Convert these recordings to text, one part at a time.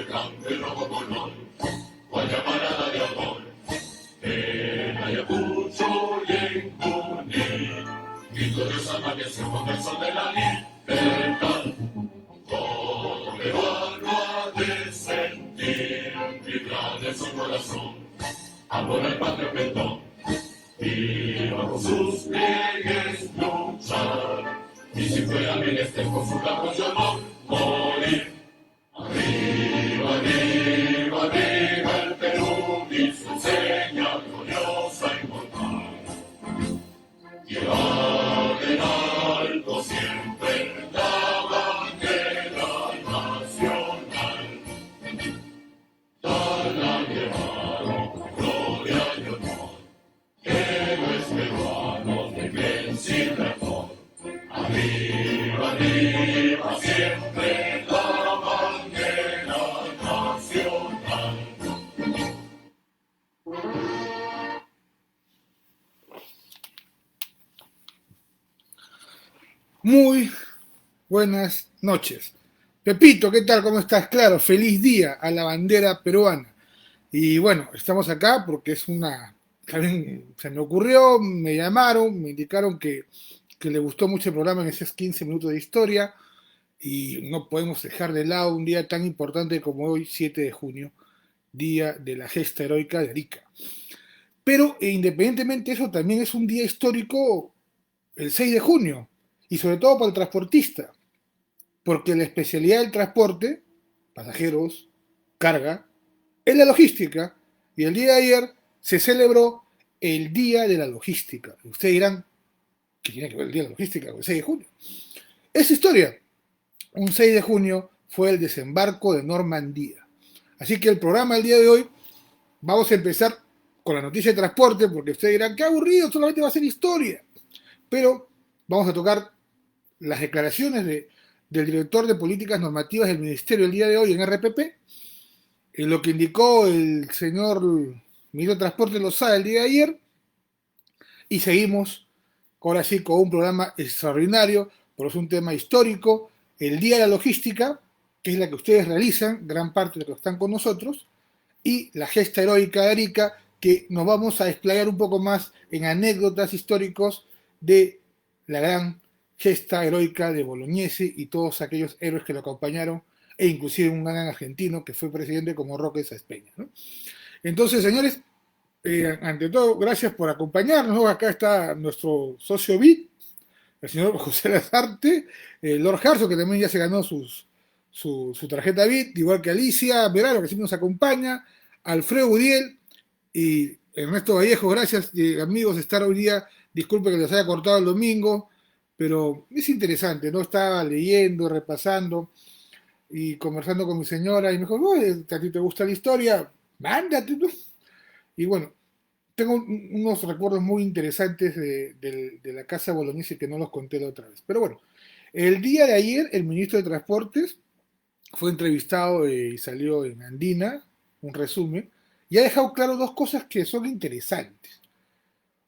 blanco y rojo color, Guayabarada de amor, en Ayacucho y en Junín, victoriosa amaneció con el sol de la libertad. Todo peruano ha de sentir vibrar en su corazón, amor al patrio perdón, y bajo sus pliegues luchar, y si fuera menester con su caballo no morir. Arriba, arriba, arriba el Perú y su enseña gloriosa y mortal. Llevar en alto siempre la bandera nacional. Tal la llevaron con gloria y honor, héroes peruanos de invencible amor. Arriba, arriba siempre la bandera nacional. Muy buenas noches. Pepito, ¿qué tal? ¿Cómo estás? Claro, feliz día a la bandera peruana. Y bueno, estamos acá porque es una... También se me ocurrió, me llamaron, me indicaron que le gustó mucho el programa en esos 15 minutos de historia y no podemos dejar de lado un día tan importante como hoy, 7 de junio, día de la gesta heroica de Arica. Pero independientemente de eso, también es un día histórico el 6 de junio, y sobre todo para el transportista, porque la especialidad del transporte, pasajeros, carga, es la logística, y el día de ayer se celebró el Día de la Logística. Y ustedes dirán, ¿qué tiene que ver el Día de la Logística con el 6 de junio? Es historia. Un 6 de junio fue el desembarco de Normandía. Así que el programa del día de hoy, vamos a empezar con la noticia de transporte, porque ustedes dirán, qué aburrido, solamente va a ser historia. Pero vamos a tocar las declaraciones del director de políticas normativas del Ministerio el día de hoy en RPP, en lo que indicó el señor ministro de Transporte Lozada el día de ayer, y seguimos ahora sí con un programa extraordinario, porque es un tema histórico, el Día de la Logística, que es la que ustedes realizan, gran parte de los que están con nosotros, y la gesta heroica de Arica, que nos vamos a desplayar un poco más en anécdotas históricos de la gran gesta heroica de Bolognesi y todos aquellos héroes que lo acompañaron, e inclusive un gran argentino que fue presidente como Roque Sáenz Peña, ¿no? Entonces, señores, ante todo, gracias por acompañarnos, ¿no? Acá está nuestro socio BIT, el señor José Lazarte, Lord Harso, que también ya se ganó su tarjeta BIT, igual que Alicia Verano, que siempre nos acompaña, Alfredo Udiel y Ernesto Vallejo. Gracias, amigos, de estar hoy día. Disculpe que les haya cortado el domingo, pero es interesante, ¿no? Estaba leyendo, repasando y conversando con mi señora y me dijo, oye, ¿a ti te gusta la historia? Mándate, ¿no? Y bueno, tengo unos recuerdos muy interesantes de la Casa Bolognesi que no los conté la otra vez. Pero bueno, el día de ayer el ministro de Transportes fue entrevistado y salió en Andina, un resumen, y ha dejado claro dos cosas que son interesantes.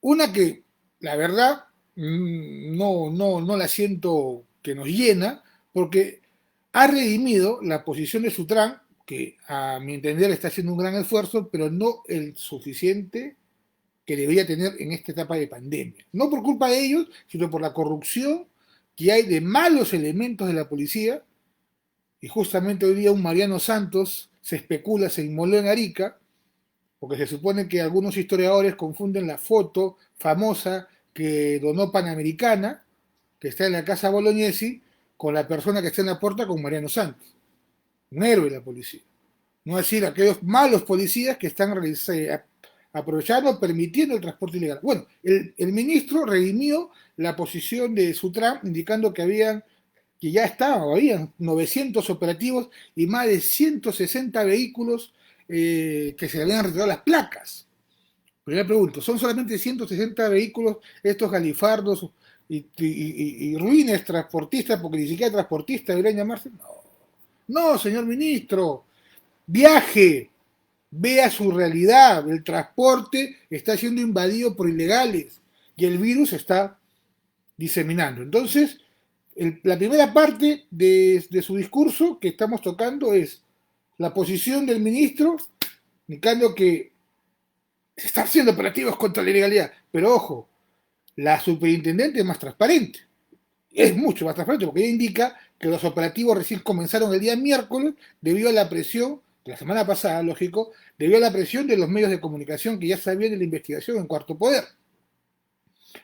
Una que, la verdad, no la siento que nos llena, porque ha redimido la posición de Sutran, que a mi entender está haciendo un gran esfuerzo, pero no el suficiente que debería tener en esta etapa de pandemia. No por culpa de ellos, sino por la corrupción que hay de malos elementos de la policía. Y justamente hoy día un Mariano Santos se especula, se inmoló en Arica, porque se supone que algunos historiadores confunden la foto famosa que donó Panamericana, que está en la casa Bolognesi, con la persona que está en la puerta con Mariano Santos, un héroe de la policía. No es decir, aquellos malos policías que están aprovechando, permitiendo el transporte ilegal. Bueno, el ministro redimió la posición de Sutran, indicando que ya habían 900 operativos y más de 160 vehículos que se le habían retirado las placas. Pero yo pregunto, ¿son solamente 160 vehículos estos galifardos y ruines transportistas, porque ni siquiera transportistas deberían llamarse? No, señor ministro, viaje, vea su realidad, el transporte está siendo invadido por ilegales y el virus está diseminando. Entonces, la primera parte de su discurso que estamos tocando es la posición del ministro, indicando que se están haciendo operativos contra la ilegalidad. Pero ojo, la superintendente es más transparente. Es mucho más transparente porque ella indica que los operativos recién comenzaron el día miércoles debido a la presión, de la semana pasada, lógico, debido a la presión de los medios de comunicación que ya sabían de la investigación en Cuarto Poder.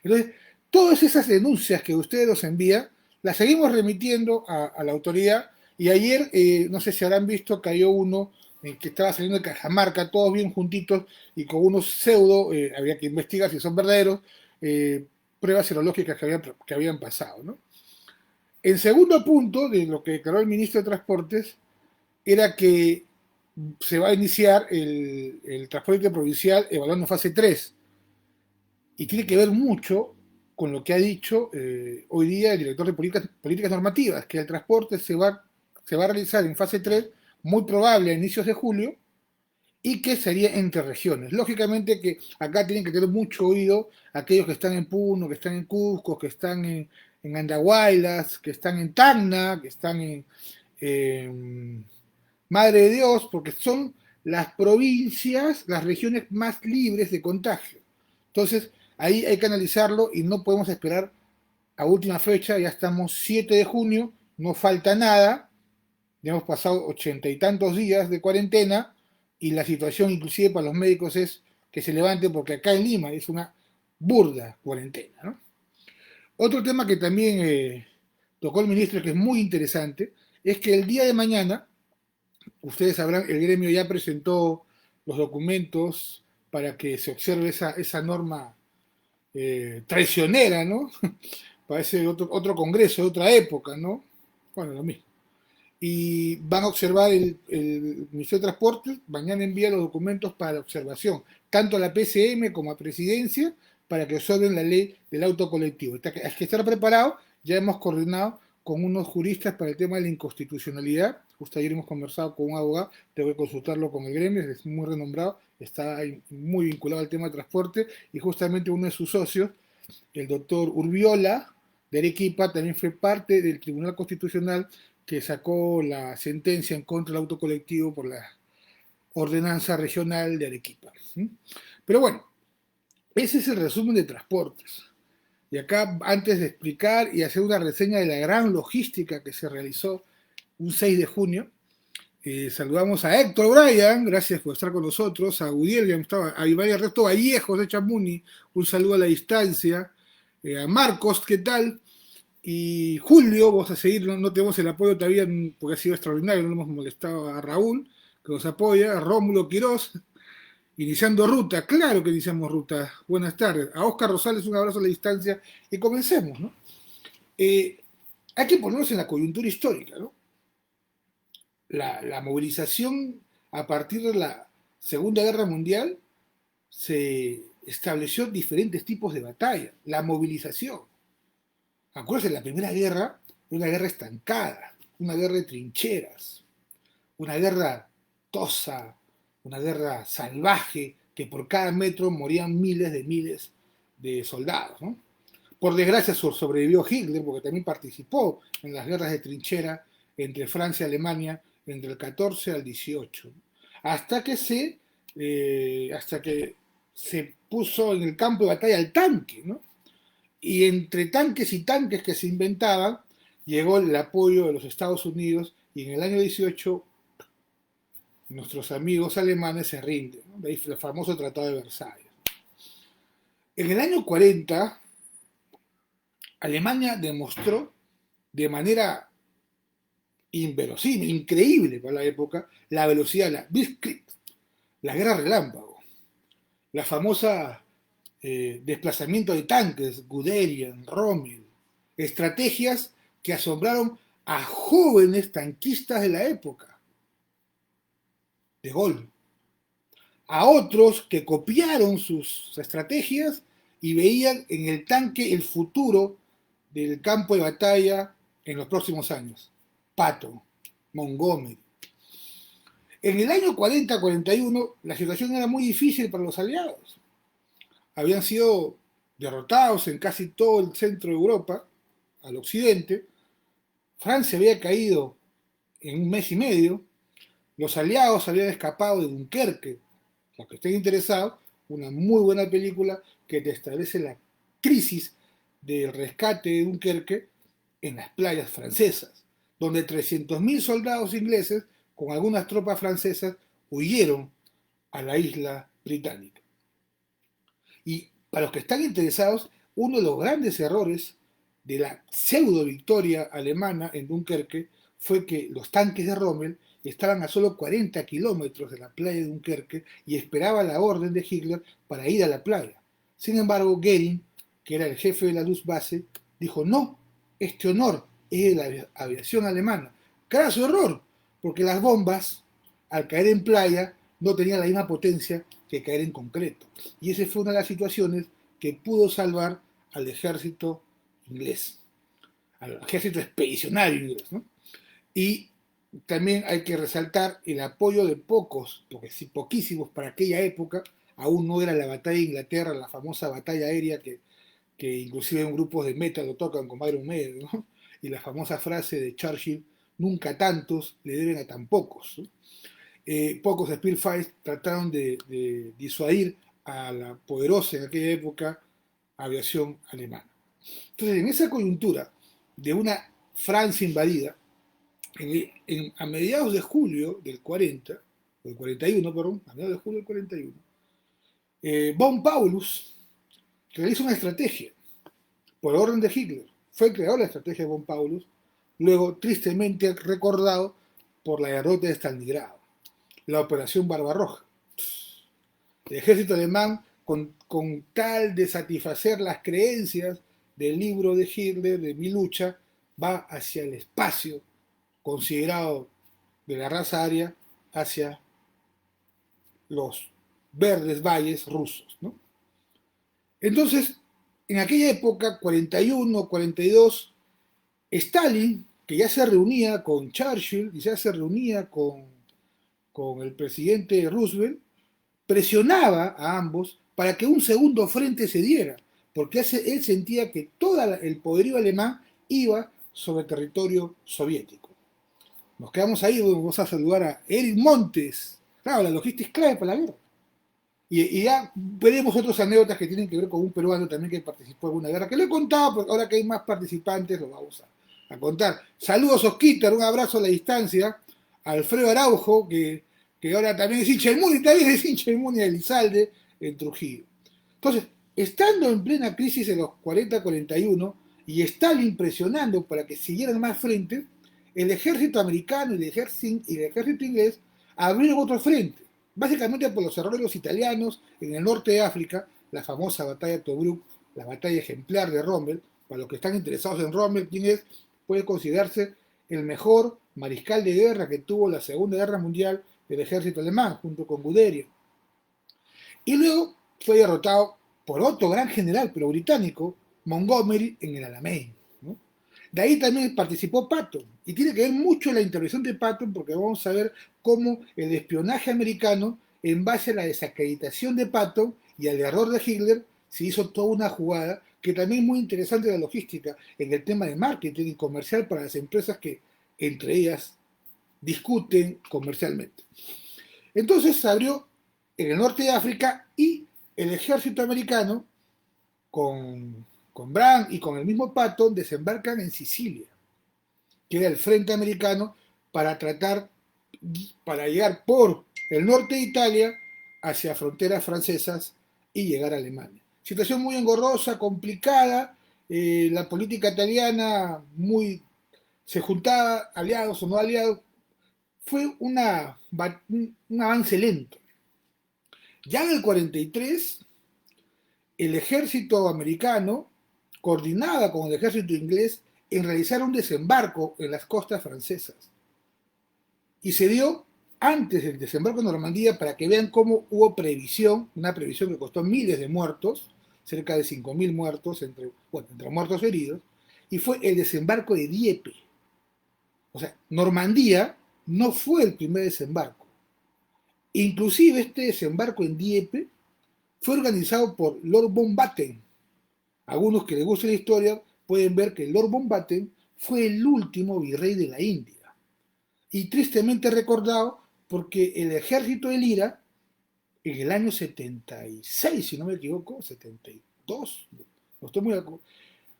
Entonces, todas esas denuncias que ustedes nos envían, las seguimos remitiendo a la autoridad. Y ayer, no sé si habrán visto, cayó uno que estaba saliendo de Cajamarca, todos bien juntitos y con unos pseudo, había que investigar si son verdaderos, pruebas serológicas que habían pasado, ¿no? El segundo punto de lo que declaró el ministro de Transportes era que se va a iniciar el transporte provincial evaluando fase 3 y tiene que ver mucho con lo que ha dicho hoy día el director de políticas normativas, que el transporte se va a realizar en fase 3, muy probable a inicios de julio, y que sería entre regiones. Lógicamente que acá tienen que tener mucho oído aquellos que están en Puno, que están en Cusco, que están en Andahuaylas, que están en Tacna, que están en Madre de Dios, porque son las provincias, las regiones más libres de contagio. Entonces, ahí hay que analizarlo y no podemos esperar a última fecha, ya estamos 7 de junio, no falta nada, ya hemos pasado 80 y tantos días de cuarentena y la situación inclusive para los médicos es que se levanten porque acá en Lima es una burda cuarentena, ¿no? Otro tema que también tocó el ministro que es muy interesante es que el día de mañana, ustedes sabrán, el gremio ya presentó los documentos para que se observe esa norma traicionera, ¿no? Parece otro congreso de otra época, ¿no? Bueno, lo mismo. Y van a observar el Ministerio de Transporte, mañana envía los documentos para la observación, tanto a la PCM como a Presidencia, para que observen la ley del auto colectivo. Hay que estar preparado, ya hemos coordinado con unos juristas para el tema de la inconstitucionalidad, justo ayer hemos conversado con un abogado, tengo que consultarlo con el gremio, es muy renombrado, está muy vinculado al tema de transporte, y justamente uno de sus socios, el doctor Urbiola, de Arequipa, también fue parte del Tribunal Constitucional que sacó la sentencia en contra del auto colectivo por la ordenanza regional de Arequipa. Pero bueno, ese es el resumen de transportes. Y acá, antes de explicar y hacer una reseña de la gran logística que se realizó un 6 de junio, saludamos a Héctor Bryan, gracias por estar con nosotros, a Udiel, a Iván Ernesto Vallejos de Chamuni, un saludo a la distancia, a Marcos, ¿qué tal? Y Julio, vamos a seguir, no tenemos el apoyo todavía porque ha sido extraordinario, no hemos molestado a Raúl, que nos apoya, a Rómulo Quirós, iniciando ruta, claro que iniciamos ruta, buenas tardes, a Oscar Rosales un abrazo a la distancia y comencemos, ¿no? Hay que ponernos en la coyuntura histórica, ¿no? La movilización a partir de la Segunda Guerra Mundial se estableció diferentes tipos de batalla, la movilización. Acuérdense, la Primera Guerra era una guerra estancada, una guerra de trincheras, una guerra tosa, una guerra salvaje, que por cada metro morían miles de soldados, ¿no? Por desgracia sobrevivió Hitler, porque también participó en las guerras de trinchera entre Francia y Alemania entre el 14 al 18, hasta que se puso en el campo de batalla el tanque, ¿no? Y entre tanques y tanques que se inventaban, llegó el apoyo de los Estados Unidos y en el año 18 nuestros amigos alemanes se rinden, ¿no? De ahí el famoso Tratado de Versalles. En el año 40, Alemania demostró de manera inverosímil, increíble para la época, la velocidad, la Blitzkrieg, la guerra relámpago, la famosa desplazamiento de tanques, Guderian, Rommel, estrategias que asombraron a jóvenes tanquistas de la época, de Gaulle, a otros que copiaron sus estrategias y veían en el tanque el futuro del campo de batalla en los próximos años. Patton, Montgomery. En el año 40-41 la situación era muy difícil para los aliados. Habían sido derrotados en casi todo el centro de Europa, al occidente. Francia había caído en un mes y medio. Los aliados habían escapado de Dunkerque. Los que estén interesados, una muy buena película que te establece la crisis del rescate de Dunkerque en las playas francesas, donde 300.000 soldados ingleses con algunas tropas francesas huyeron a la isla británica. Y para los que están interesados, uno de los grandes errores de la pseudo victoria alemana en Dunkerque fue que los tanques de Rommel estaban a solo 40 kilómetros de la playa de Dunkerque y esperaban la orden de Hitler para ir a la playa. Sin embargo, Goering, que era el jefe de la Luftwaffe, dijo no, este honor es de la aviación alemana. Craso error, porque las bombas, al caer en playa, no tenían la misma potencia que caer en concreto. Y esa fue una de las situaciones que pudo salvar al ejército inglés, al ejército expedicionario inglés, ¿no? Y también hay que resaltar el apoyo de pocos, porque sí, poquísimos para aquella época, aún no era la batalla de Inglaterra, la famosa batalla aérea que inclusive en grupos de metal lo tocan como Iron Maiden, ¿no? Y la famosa frase de Churchill, nunca tantos le deben a tan pocos, ¿no? Pocos Spitfires trataron de disuadir a la poderosa en aquella época aviación alemana. Entonces, en esa coyuntura de una Francia invadida, a mediados de julio del 40, del 41, perdón, a mediados de julio del 41, von Paulus realiza una estrategia por orden de Hitler. Fue el creador de la estrategia de von Paulus, luego tristemente recordado por la derrota de Stalingrado, la Operación Barbarroja. El ejército alemán, con tal de satisfacer las creencias del libro de Hitler, de Mi lucha, va hacia el espacio considerado de la raza aria, hacia los verdes valles rusos, ¿no? Entonces, en aquella época, 41, 42, Stalin, que ya se reunía con Churchill y ya se reunía con el presidente Roosevelt, presionaba a ambos para que un segundo frente se diera, porque él sentía que todo el poderío alemán iba sobre territorio soviético. Nos quedamos ahí, vamos a saludar a Eric Montes. Claro, la logística es clave para la guerra. Y ya veremos otras anécdotas que tienen que ver con un peruano también que participó en una guerra, que lo he contado, pero ahora que hay más participantes lo vamos a contar. Saludos, Osquitar, un abrazo a la distancia. Alfredo Araujo, que ahora también es hincha del Muni, también es hincha del Muni de Elizalde, en Trujillo. Entonces, estando en plena crisis en los 40-41 y Stalin presionando para que siguieran más frentes, el ejército americano y el ejército inglés abrieron otro frente, básicamente por los errores de los italianos en el norte de África, la famosa batalla de Tobruk, la batalla ejemplar de Rommel. Para los que están interesados en Rommel, quien es, puede considerarse el mejor mariscal de guerra que tuvo la Segunda Guerra Mundial del ejército alemán, junto con Guderian. Y luego fue derrotado por otro gran general, pero británico, Montgomery, en el Alamein, ¿no? De ahí también participó Patton, y tiene que ver mucho la intervención de Patton, porque vamos a ver cómo el espionaje americano, en base a la desacreditación de Patton y al error de Hitler, se hizo toda una jugada que también es muy interesante la logística en el tema de marketing y comercial para las empresas que entre ellas discuten comercialmente. Entonces se abrió en el norte de África y el ejército americano con Brand y con el mismo Patton desembarcan en Sicilia, que era el frente americano para para llegar por el norte de Italia hacia fronteras francesas y llegar a Alemania. Situación muy engorrosa, complicada, la política italiana se juntaba aliados o no aliados, fue un avance lento. Ya en el 43, el ejército americano coordinaba con el ejército inglés en realizar un desembarco en las costas francesas. Y se dio antes del desembarco en Normandía para que vean cómo hubo previsión, una previsión que costó miles de muertos, cerca de 5.000 muertos, entre muertos y heridos, y fue el desembarco de Dieppe. O sea, Normandía no fue el primer desembarco. Inclusive este desembarco en Dieppe fue organizado por Lord Mountbatten. Algunos que les guste la historia pueden ver que Lord Mountbatten fue el último virrey de la India y tristemente recordado porque el ejército de Lira, en el año 76, si no me equivoco, 72, no estoy muy de acuerdo,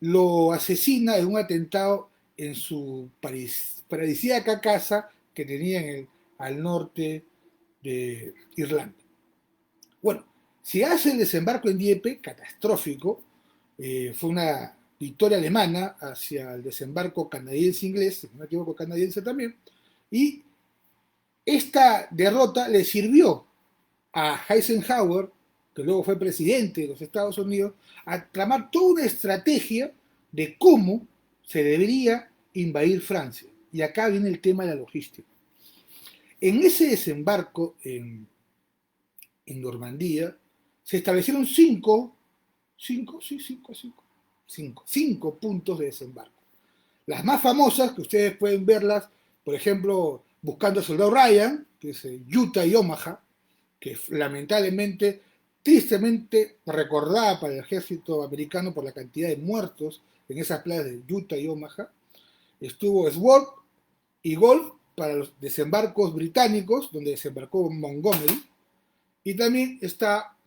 lo asesina en un atentado en su paradisíaca casa que tenía al norte de Irlanda. Bueno, se hace el desembarco en Dieppe, catastrófico, fue una victoria alemana hacia el desembarco canadiense-inglés, si no me equivoco, canadiense también, y esta derrota le sirvió a Eisenhower, que luego fue presidente de los Estados Unidos, a tramar toda una estrategia de cómo se debería invadir Francia. Y acá viene el tema de la logística. En ese desembarco en Normandía se establecieron cinco puntos de desembarco. Las más famosas, que ustedes pueden verlas, por ejemplo, buscando al soldado Ryan, que es Utah y Omaha, que lamentablemente, tristemente recordada para el ejército americano por la cantidad de muertos en esas playas de Utah y Omaha. Estuvo Sword y Gulf para los desembarcos británicos, donde desembarcó Montgomery, y también está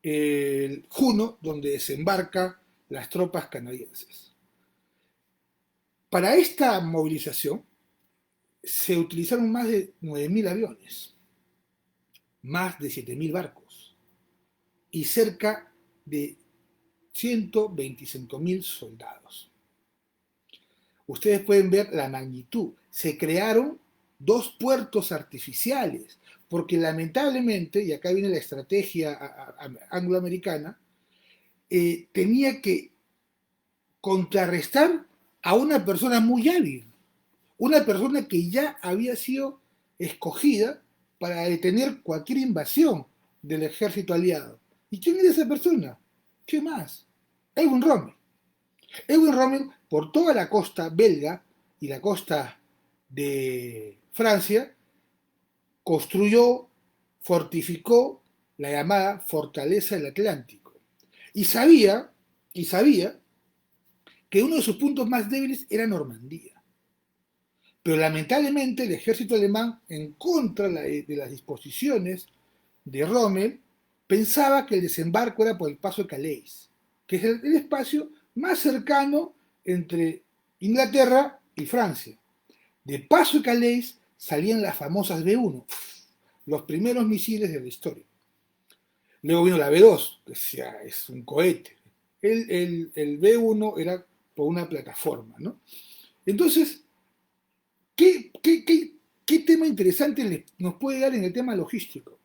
el Juno, donde desembarca las tropas canadienses. Para esta movilización se utilizaron más de 9.000 aviones, más de 7.000 barcos y cerca de 125.000 soldados. Ustedes pueden ver la magnitud. Se crearon 2 puertos artificiales, porque lamentablemente, y acá viene la estrategia angloamericana, tenía que contrarrestar a una persona muy hábil, una persona que ya había sido escogida para detener cualquier invasión del ejército aliado. ¿Y quién era esa persona? ¿Qué más? Edwin Rommel. Edwin Rommel, por toda la costa belga y la costa de Francia, construyó, fortificó la llamada Fortaleza del Atlántico. Y sabía que uno de sus puntos más débiles era Normandía. Pero lamentablemente el ejército alemán, en contra de las disposiciones de Rommel, pensaba que el desembarco era por el paso de Calais, que es el espacio más cercano entre Inglaterra y Francia. De paso de Calais salían las famosas B-1, los primeros misiles de la historia. Luego vino la B-2, que es un cohete. El B-1 era por una plataforma, ¿no? Entonces, ¿qué tema interesante nos puede dar en el tema logístico?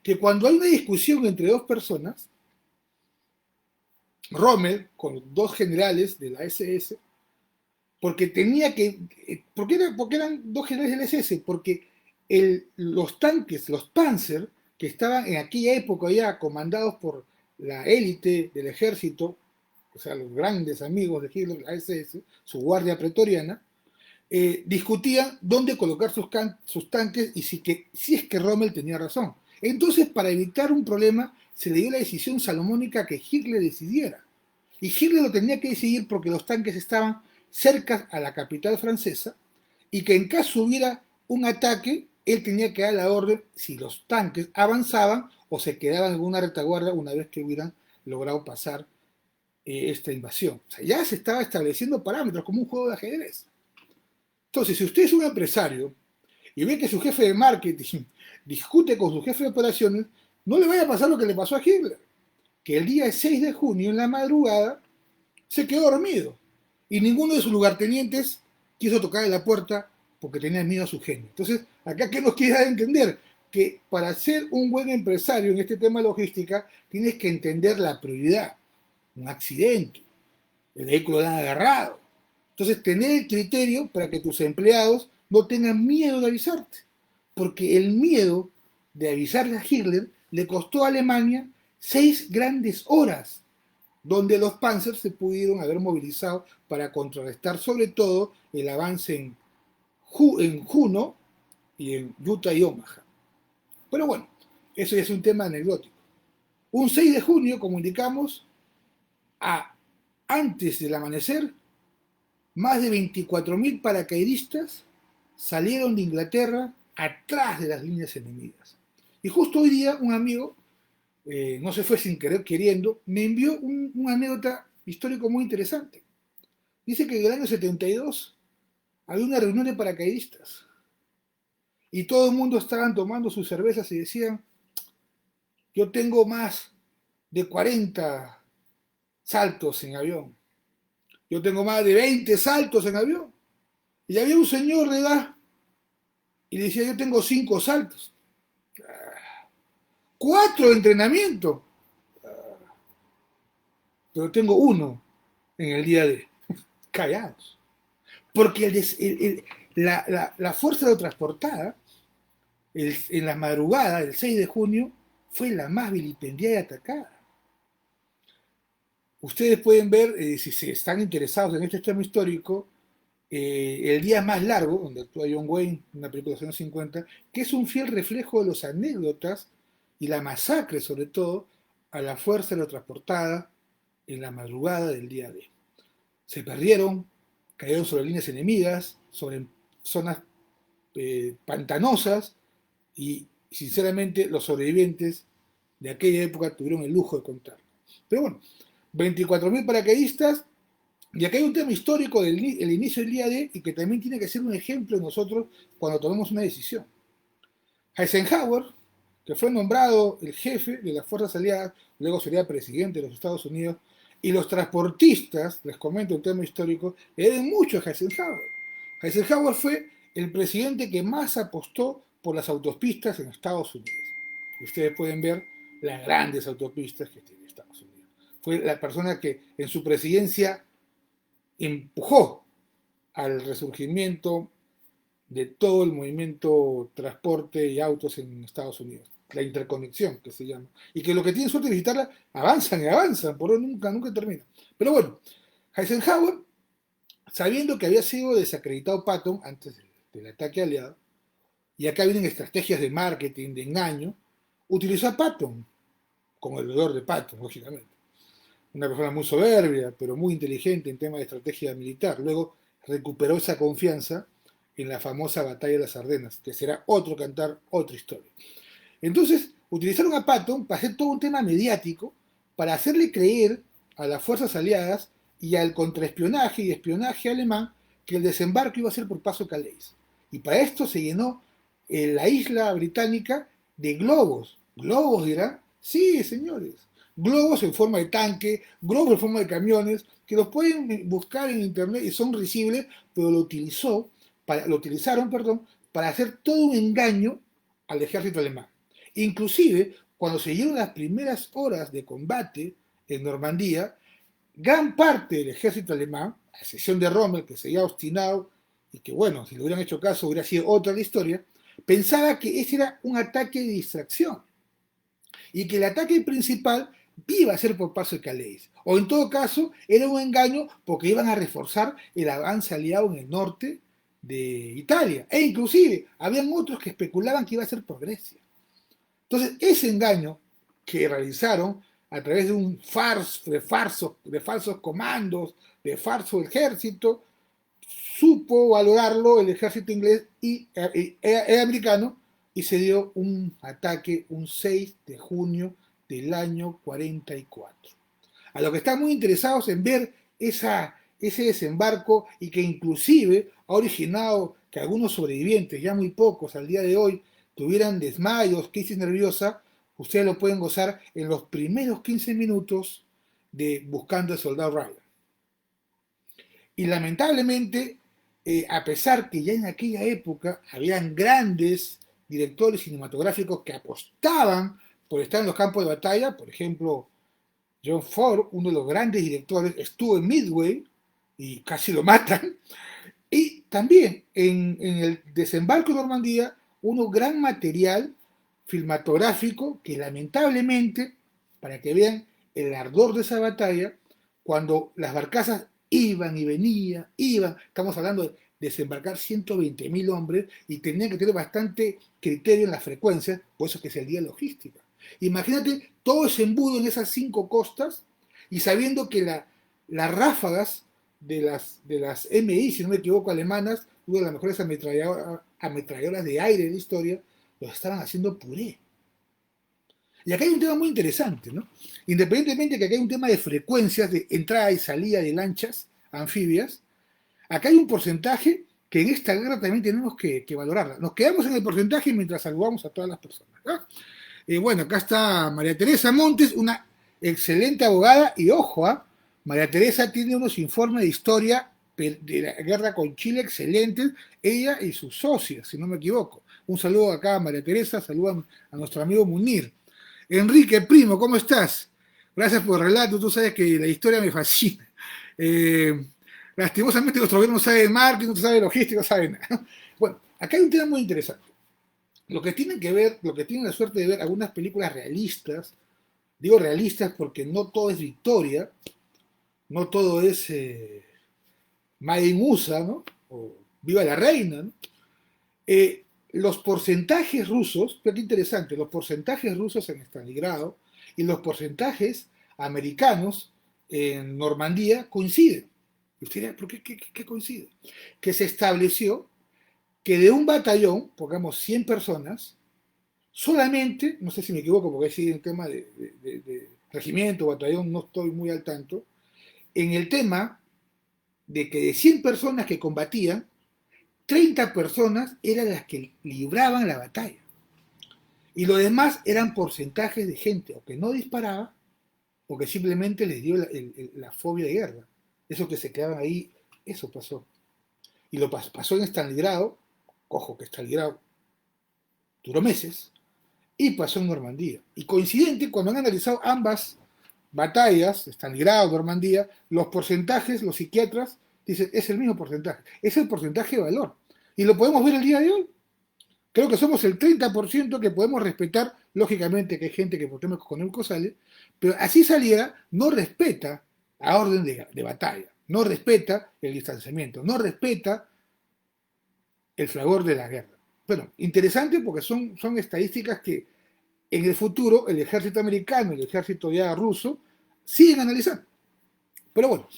Que cuando hay una discusión entre 2 personas, Rommel, con 2 generales de la SS, porque tenía que... ¿Por qué eran 2 generales de la SS? Porque los tanques, los Panzer, que estaban en aquella época ya comandados por la élite del ejército, o sea, los grandes amigos de Hitler, la SS, su guardia pretoriana, discutían dónde colocar sus tanques y si es que Rommel tenía razón. Entonces, para evitar un problema, se le dio la decisión salomónica que Hitler decidiera. Y Hitler lo tenía que decidir porque los tanques estaban cerca a la capital francesa y que en caso hubiera un ataque, él tenía que dar la orden si los tanques avanzaban o se quedaban en alguna retaguardia una vez que hubieran logrado pasar esta invasión. O sea, ya se estaba estableciendo parámetros como un juego de ajedrez. Entonces, si usted es un empresario y ve que su jefe de marketing discute con su jefe de operaciones, no le vaya a pasar lo que le pasó a Hitler, que el día 6 de junio, en la madrugada, se quedó dormido y ninguno de sus lugartenientes quiso tocarle la puerta porque tenía miedo a su genio. Entonces, acá, ¿qué nos quiere dar a entender? Que para ser un buen empresario en este tema de logística, tienes que entender la prioridad. Un accidente, el vehículo lo han agarrado. Entonces, tener el criterio para que tus empleados no tengan miedo de avisarte. Porque el miedo de avisarle a Hitler le costó a Alemania 6 grandes horas, donde los Panzers se pudieron haber movilizado para contrarrestar sobre todo el avance en Juno y en Utah y Omaha. Pero bueno, eso ya es un tema anecdótico. Un 6 de junio, como indicamos, antes del amanecer, más de 24.000 paracaidistas salieron de Inglaterra atrás de las líneas enemigas. Y justo hoy día un amigo, no se fue sin querer queriendo, me envió una anécdota histórico muy interesante. Dice que en el año 72 había una reunión de paracaidistas y todo el mundo estaban tomando sus cervezas y decían, yo tengo más de 40 saltos en avión, yo tengo más de 20 saltos en avión. Y había un señor de edad y le decía, yo tengo 5 saltos, 4 de entrenamiento, pero tengo uno en el día de callados. Porque la fuerza aerotransportada, en la madrugada del 6 de junio, fue la más vilipendiada y atacada. Ustedes pueden ver, si se están interesados en este tema histórico, El día más largo, donde actúa John Wayne, una película de los años 50, que es un fiel reflejo de las anécdotas y la masacre, sobre todo, a la fuerza aerotransportada en la madrugada del día D. Se perdieron, cayeron sobre líneas enemigas, sobre zonas pantanosas y, sinceramente, los sobrevivientes de aquella época tuvieron el lujo de contar. Pero bueno, 24.000 paracaidistas. Y acá hay un tema histórico del inicio del día D y que también tiene que ser un ejemplo de nosotros cuando tomemos una decisión. Eisenhower, que fue nombrado el jefe de las fuerzas aliadas, luego sería presidente de los Estados Unidos, y los transportistas, les comento un tema histórico, le deben mucho a Eisenhower. Eisenhower fue el presidente que más apostó por las autopistas en Estados Unidos. Y ustedes pueden ver las grandes autopistas que tiene Estados Unidos. Fue la persona que en su presidencia empujó al resurgimiento de todo el movimiento transporte y autos en Estados Unidos, la interconexión que se llama, y que lo que tienen suerte de visitarla avanzan y avanzan, por eso nunca termina. Pero bueno, Eisenhower, sabiendo que había sido desacreditado Patton antes del ataque aliado, y acá vienen estrategias de marketing, de engaño, utilizó a Patton como el veedor de Patton, lógicamente. Una persona muy soberbia, pero muy inteligente en temas de estrategia militar. Luego recuperó esa confianza en la famosa batalla de las Ardenas, que será otro cantar, otra historia. Entonces, utilizaron a Patton para hacer todo un tema mediático, para hacerle creer a las fuerzas aliadas y al contraespionaje y espionaje alemán que el desembarco iba a ser por Paso Calais. Y para esto se llenó la isla británica de globos. ¿Globos dirán? Sí, señores. Globos en forma de tanque, globos en forma de camiones, que los pueden buscar en internet y son risibles, pero lo utilizaron para hacer todo un engaño al ejército alemán. Inclusive, cuando se dieron las primeras horas de combate en Normandía, gran parte del ejército alemán, a excepción de Rommel, que se había obstinado y que, bueno, si le hubieran hecho caso hubiera sido otra la historia, pensaba que ese era un ataque de distracción y que el ataque principal iba a ser por Paso de Calais. O en todo caso, era un engaño porque iban a reforzar el avance aliado en el norte de Italia. E inclusive, habían otros que especulaban que iba a ser por Grecia. Entonces, ese engaño que realizaron a través de de falsos comandos, de falso ejército, supo valorarlo el ejército inglés y americano y se dio un ataque un 6 de junio del año 44. A lo que están muy interesados en ver ese desembarco y que inclusive ha originado que algunos sobrevivientes, ya muy pocos al día de hoy, tuvieran desmayos, crisis nerviosa, ustedes lo pueden gozar en los primeros 15 minutos de Buscando al Soldado Ryan. Y lamentablemente, a pesar que ya en aquella época habían grandes directores cinematográficos que apostaban por estar en los campos de batalla, por ejemplo, John Ford, uno de los grandes directores, estuvo en Midway y casi lo matan, y también en el desembarco de Normandía, hubo gran material filmatográfico que lamentablemente, para que vean el ardor de esa batalla, cuando las barcazas iban y venían, estamos hablando de desembarcar 120.000 hombres y tenían que tener bastante criterio en las frecuencias, por eso es que es el día de logística. Imagínate todo ese embudo en esas 5 costas y sabiendo que las ráfagas de las MI, si no me equivoco, alemanas, una de las mejores ametralladoras de aire de la historia, los estaban haciendo puré. Y acá hay un tema muy interesante, ¿no? Independientemente de que acá hay un tema de frecuencias de entrada y salida de lanchas anfibias, acá hay un porcentaje que en esta guerra también tenemos que valorarla. Nos quedamos en el porcentaje mientras saludamos a todas las personas, ¿no? Bueno, acá está María Teresa Montes, una excelente abogada, y ojo, María Teresa tiene unos informes de historia de la guerra con Chile excelentes, ella y sus socios, si no me equivoco. Un saludo acá a María Teresa, saludan a nuestro amigo Munir. Enrique, primo, ¿cómo estás? Gracias por el relato, tú sabes que la historia me fascina. Eh, Lastimosamente nuestro gobierno no sabe de marketing, no sabe de logística, no sabe nada. Bueno, acá hay un tema muy interesante. Lo que tienen que ver, lo que tienen la suerte de ver algunas películas realistas, digo realistas porque no todo es victoria, no todo es Made in USA, ¿no? O Viva la Reina, ¿no? Los porcentajes rusos, pero qué interesante, los porcentajes rusos en Stalingrado y los porcentajes americanos en Normandía coinciden. Y usted dirá, ¿por qué coincide? Que se estableció que de un batallón, pongamos 100 personas, solamente, no sé si me equivoco porque ahí en el tema de regimiento, batallón, no estoy muy al tanto, en el tema de que de 100 personas que combatían, 30 personas eran las que libraban la batalla. Y lo demás eran porcentajes de gente o que no disparaba o que simplemente les dio la fobia de guerra. Eso que se quedaban ahí, eso pasó. Y lo pasó en Stalingrado, ojo que Stalingrado duró meses, y pasó en Normandía. Y coincidente, cuando han analizado ambas batallas, Stalingrado, Normandía, los porcentajes, los psiquiatras dicen, es el mismo porcentaje, es el porcentaje de valor. Y lo podemos ver el día de hoy. Creo que somos el 30% que podemos respetar, lógicamente que hay gente que votemos con el sale, pero así saliera, no respeta la orden de batalla, no respeta el distanciamiento, no respeta el fragor de la guerra. Bueno, interesante porque son estadísticas que en el futuro el ejército americano y el ejército ya ruso siguen analizando. Pero bueno,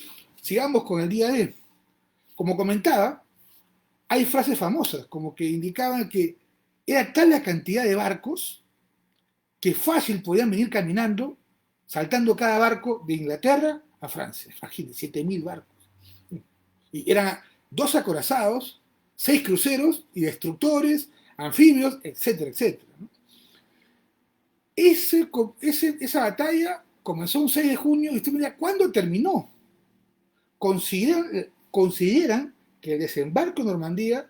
sigamos con el día de hoy. Como comentaba, hay frases famosas como que indicaban que era tal la cantidad de barcos que fácil podían venir caminando, saltando cada barco de Inglaterra a Francia. Imagínense, 7.000 barcos. Y eran 2 acorazados, 6 cruceros y destructores, anfibios, etcétera, etcétera, ¿no? Esa batalla comenzó un 6 de junio y usted me dirá, ¿cuándo terminó? Consideran que el desembarco en Normandía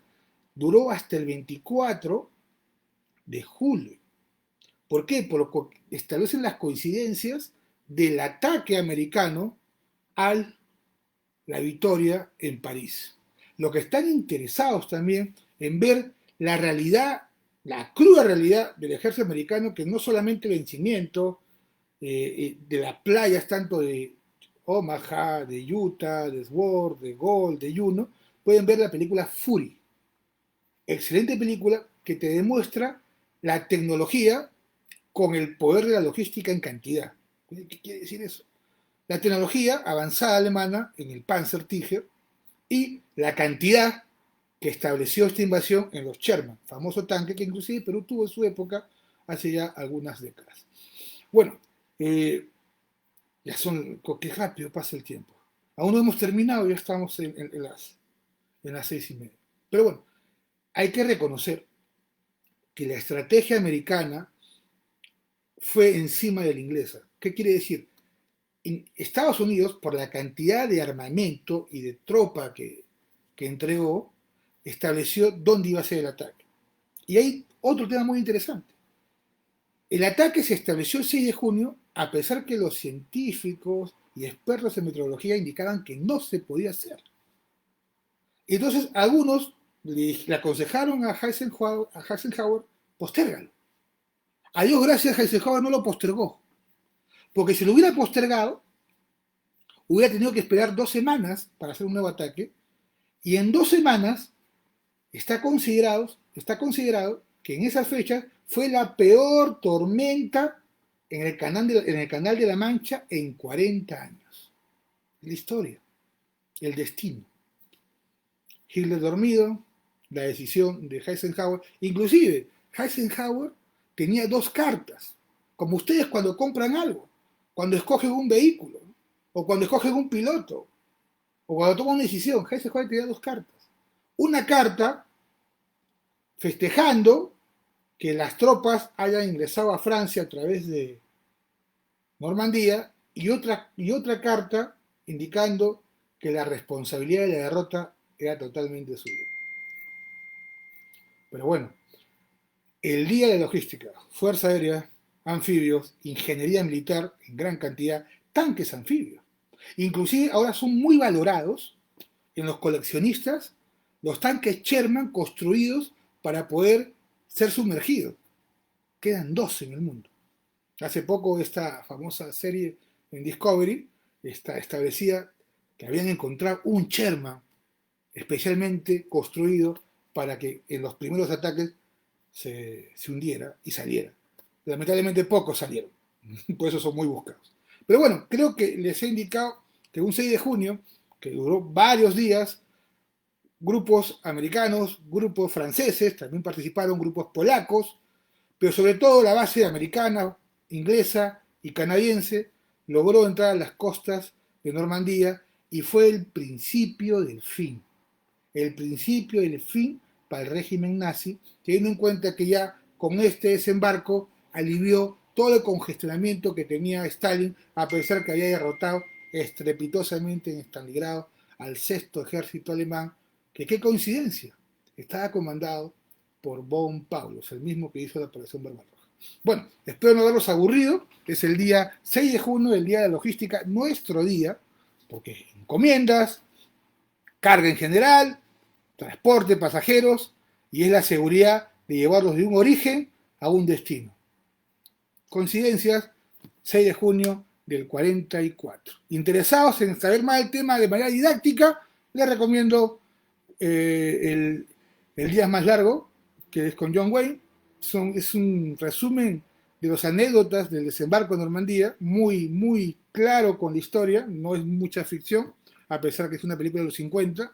duró hasta el 24 de julio. ¿Por qué? Porque establecen las coincidencias del ataque americano a la victoria en París. Lo que están interesados también en ver la realidad, la cruda realidad del ejército americano, que no solamente el vencimiento de las playas, tanto de Omaha, de Utah, de Sword, de Gold, de Juno, pueden ver la película Fury. Excelente película que te demuestra la tecnología con el poder de la logística en cantidad. ¿Qué quiere decir eso? La tecnología avanzada alemana en el Panzertiger y la cantidad que estableció esta invasión en los Sherman, famoso tanque que inclusive Perú tuvo en su época hace ya algunas décadas. Bueno, ya son, qué rápido pasa el tiempo. Aún no hemos terminado, ya estamos en las 6:30. Pero bueno, hay que reconocer que la estrategia americana fue encima de la inglesa. ¿Qué quiere decir? En Estados Unidos, por la cantidad de armamento y de tropa que entregó, estableció dónde iba a ser el ataque. Y hay otro tema muy interesante. El ataque se estableció el 6 de junio, a pesar que los científicos y expertos en meteorología indicaban que no se podía hacer. Entonces, algunos le aconsejaron a Eisenhower postérgalo. A Dios gracias, Eisenhower no lo postergó. Porque si lo hubiera postergado, hubiera tenido que esperar 2 semanas para hacer un nuevo ataque. Y en 2 semanas está considerado que en esa fecha fue la peor tormenta en el canal de la Mancha en 40 años. La historia, el destino. Hitler dormido, la decisión de Eisenhower. Inclusive, Eisenhower tenía dos cartas, como ustedes cuando compran algo, cuando escogen un vehículo, o cuando escogen un piloto, o cuando toman una decisión. Eisenhower tenía dos cartas. Una carta festejando que las tropas hayan ingresado a Francia a través de Normandía y otra carta indicando que la responsabilidad de la derrota era totalmente suya. Pero bueno, el día de logística, Fuerza Aérea, anfibios, ingeniería militar en gran cantidad, tanques anfibios. Inclusive ahora son muy valorados en los coleccionistas los tanques Sherman construidos para poder ser sumergidos. Quedan 12 en el mundo. Hace poco esta famosa serie en Discovery establecía que habían encontrado un Sherman especialmente construido para que en los primeros ataques se hundiera y saliera. Lamentablemente pocos salieron, por eso son muy buscados. Pero bueno, creo que les he indicado que un 6 de junio, que duró varios días, grupos americanos, grupos franceses, también participaron grupos polacos, pero sobre todo la base americana, inglesa y canadiense logró entrar a las costas de Normandía y fue el principio del fin para el régimen nazi, teniendo en cuenta que ya con este desembarco alivió todo el congestionamiento que tenía Stalin, a pesar que había derrotado estrepitosamente en Stalingrado al sexto ejército alemán, que qué coincidencia, estaba comandado por von Paulus, el mismo que hizo la Operación Barbarroja. Bueno, espero no haberlos aburrido, es el día 6 de junio, el día de la logística, nuestro día, porque encomiendas, carga en general, transporte, pasajeros, y es la seguridad de llevarlos de un origen a un destino. Coincidencias, 6 de junio del 44. Interesados en saber más del tema de manera didáctica, les recomiendo el día más largo, que es con John Wayne. Es un resumen de las anécdotas del desembarco en Normandía, muy claro con la historia, no es mucha ficción, a pesar que es una película de los 50,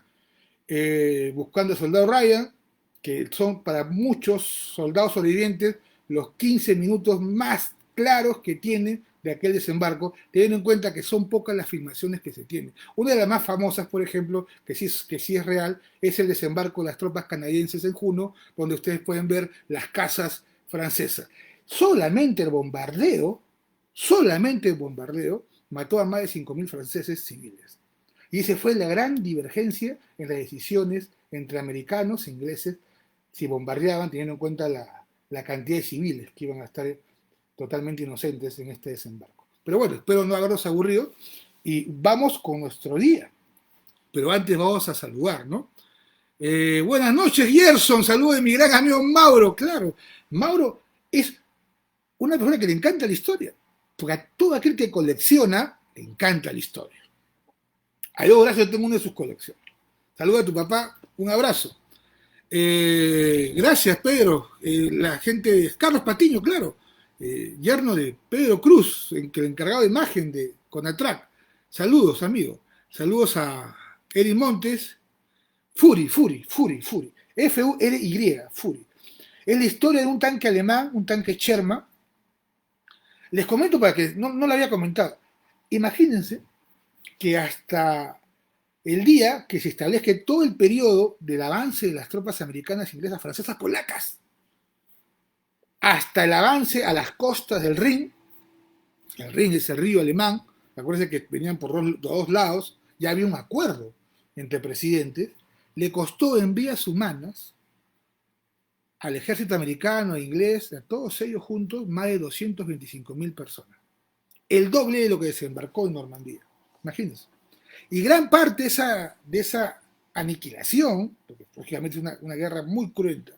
buscando al soldado Ryan, que son para muchos soldados sobrevivientes los 15 minutos más claros que tienen de aquel desembarco, teniendo en cuenta que son pocas las filmaciones que se tienen. Una de las más famosas, por ejemplo, que sí es real, es el desembarco de las tropas canadienses en Juno, donde ustedes pueden ver las casas francesas. Solamente el bombardeo mató a más de 5.000 franceses civiles. Y esa fue la gran divergencia en las decisiones entre americanos e ingleses si bombardeaban, teniendo en cuenta la cantidad de civiles que iban a estar totalmente inocentes en este desembarco. Pero bueno, espero no haberlos aburrido y vamos con nuestro día. Pero antes vamos a saludar, ¿no? Buenas noches, Gerson, saludo de mi gran amigo Mauro. Claro, Mauro es una persona que le encanta la historia, porque a todo aquel que colecciona le encanta la historia. A Dios gracias, yo tengo una de sus colecciones. Saluda a tu papá, un abrazo. Gracias, Pedro. La gente de Carlos Patiño, claro, yerno de Pedro Cruz, el encargado de imagen de Conatrac. Saludos, amigo. Saludos a Eric Montes. Fury. F-U-R-Y, Fury. Es la historia de un tanque alemán, un tanque Sherman. Les comento para que no lo había comentado. Imagínense que hasta el día que se establezca todo el periodo del avance de las tropas americanas, inglesas, francesas, polacas, hasta el avance a las costas del Rin, el Rin es el río alemán, acuérdense que venían por dos lados, ya había un acuerdo entre presidentes, le costó en vías humanas al ejército americano e inglés, a todos ellos juntos, más de 225.000 personas. El doble de lo que desembarcó en Normandía. Imagínense. Y gran parte de esa aniquilación, porque lógicamente es una guerra muy cruenta,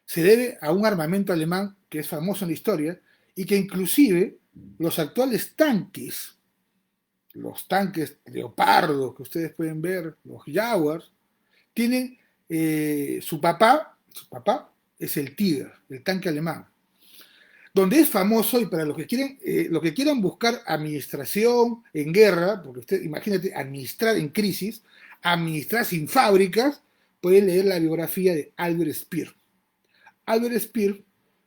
se debe a un armamento alemán que es famoso en la historia y que inclusive los actuales tanques, los tanques Leopardo que ustedes pueden ver, los Jaguars, tienen su papá es el Tiger, el tanque alemán, donde es famoso, y para los que quieran buscar administración en guerra, porque usted imagínate administrar en crisis, administrar sin fábricas, pueden leer la biografía de Albert Speer. Albert Speer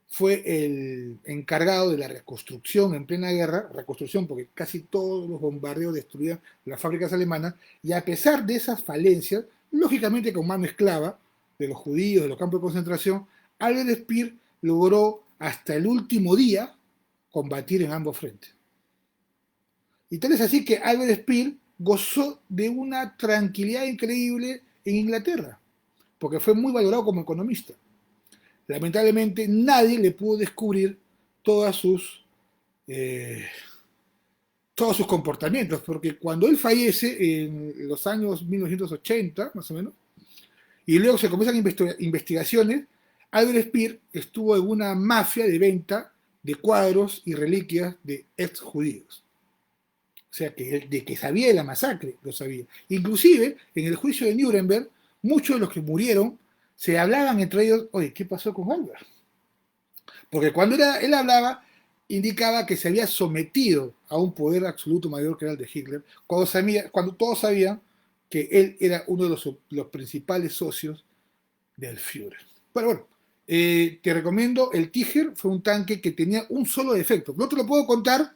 fue el encargado de la reconstrucción en plena guerra, reconstrucción porque casi todos los bombardeos destruían las fábricas alemanas, y a pesar de esas falencias, lógicamente con mano esclava de los judíos, de los campos de concentración, Albert Speer logró hasta el último día combatir en ambos frentes. Y tal es así que Albert Speer gozó de una tranquilidad increíble en Inglaterra, porque fue muy valorado como economista. Lamentablemente nadie le pudo descubrir todas sus, eh, todos sus comportamientos, porque cuando él fallece en los años 1980, más o menos, y luego se comienzan investigaciones, Albert Speer estuvo en una mafia de venta de cuadros y reliquias de ex judíos. O sea, que de que sabía de la masacre, lo sabía. Inclusive, en el juicio de Nuremberg, muchos de los que murieron se hablaban entre ellos, oye, ¿qué pasó con Albert? Porque cuando él hablaba, indicaba que se había sometido a un poder absoluto mayor que era el de Hitler, cuando todos sabían que él era uno de los principales socios del Führer. Pero bueno, te recomiendo, el Tiger fue un tanque que tenía un solo defecto. No te lo puedo contar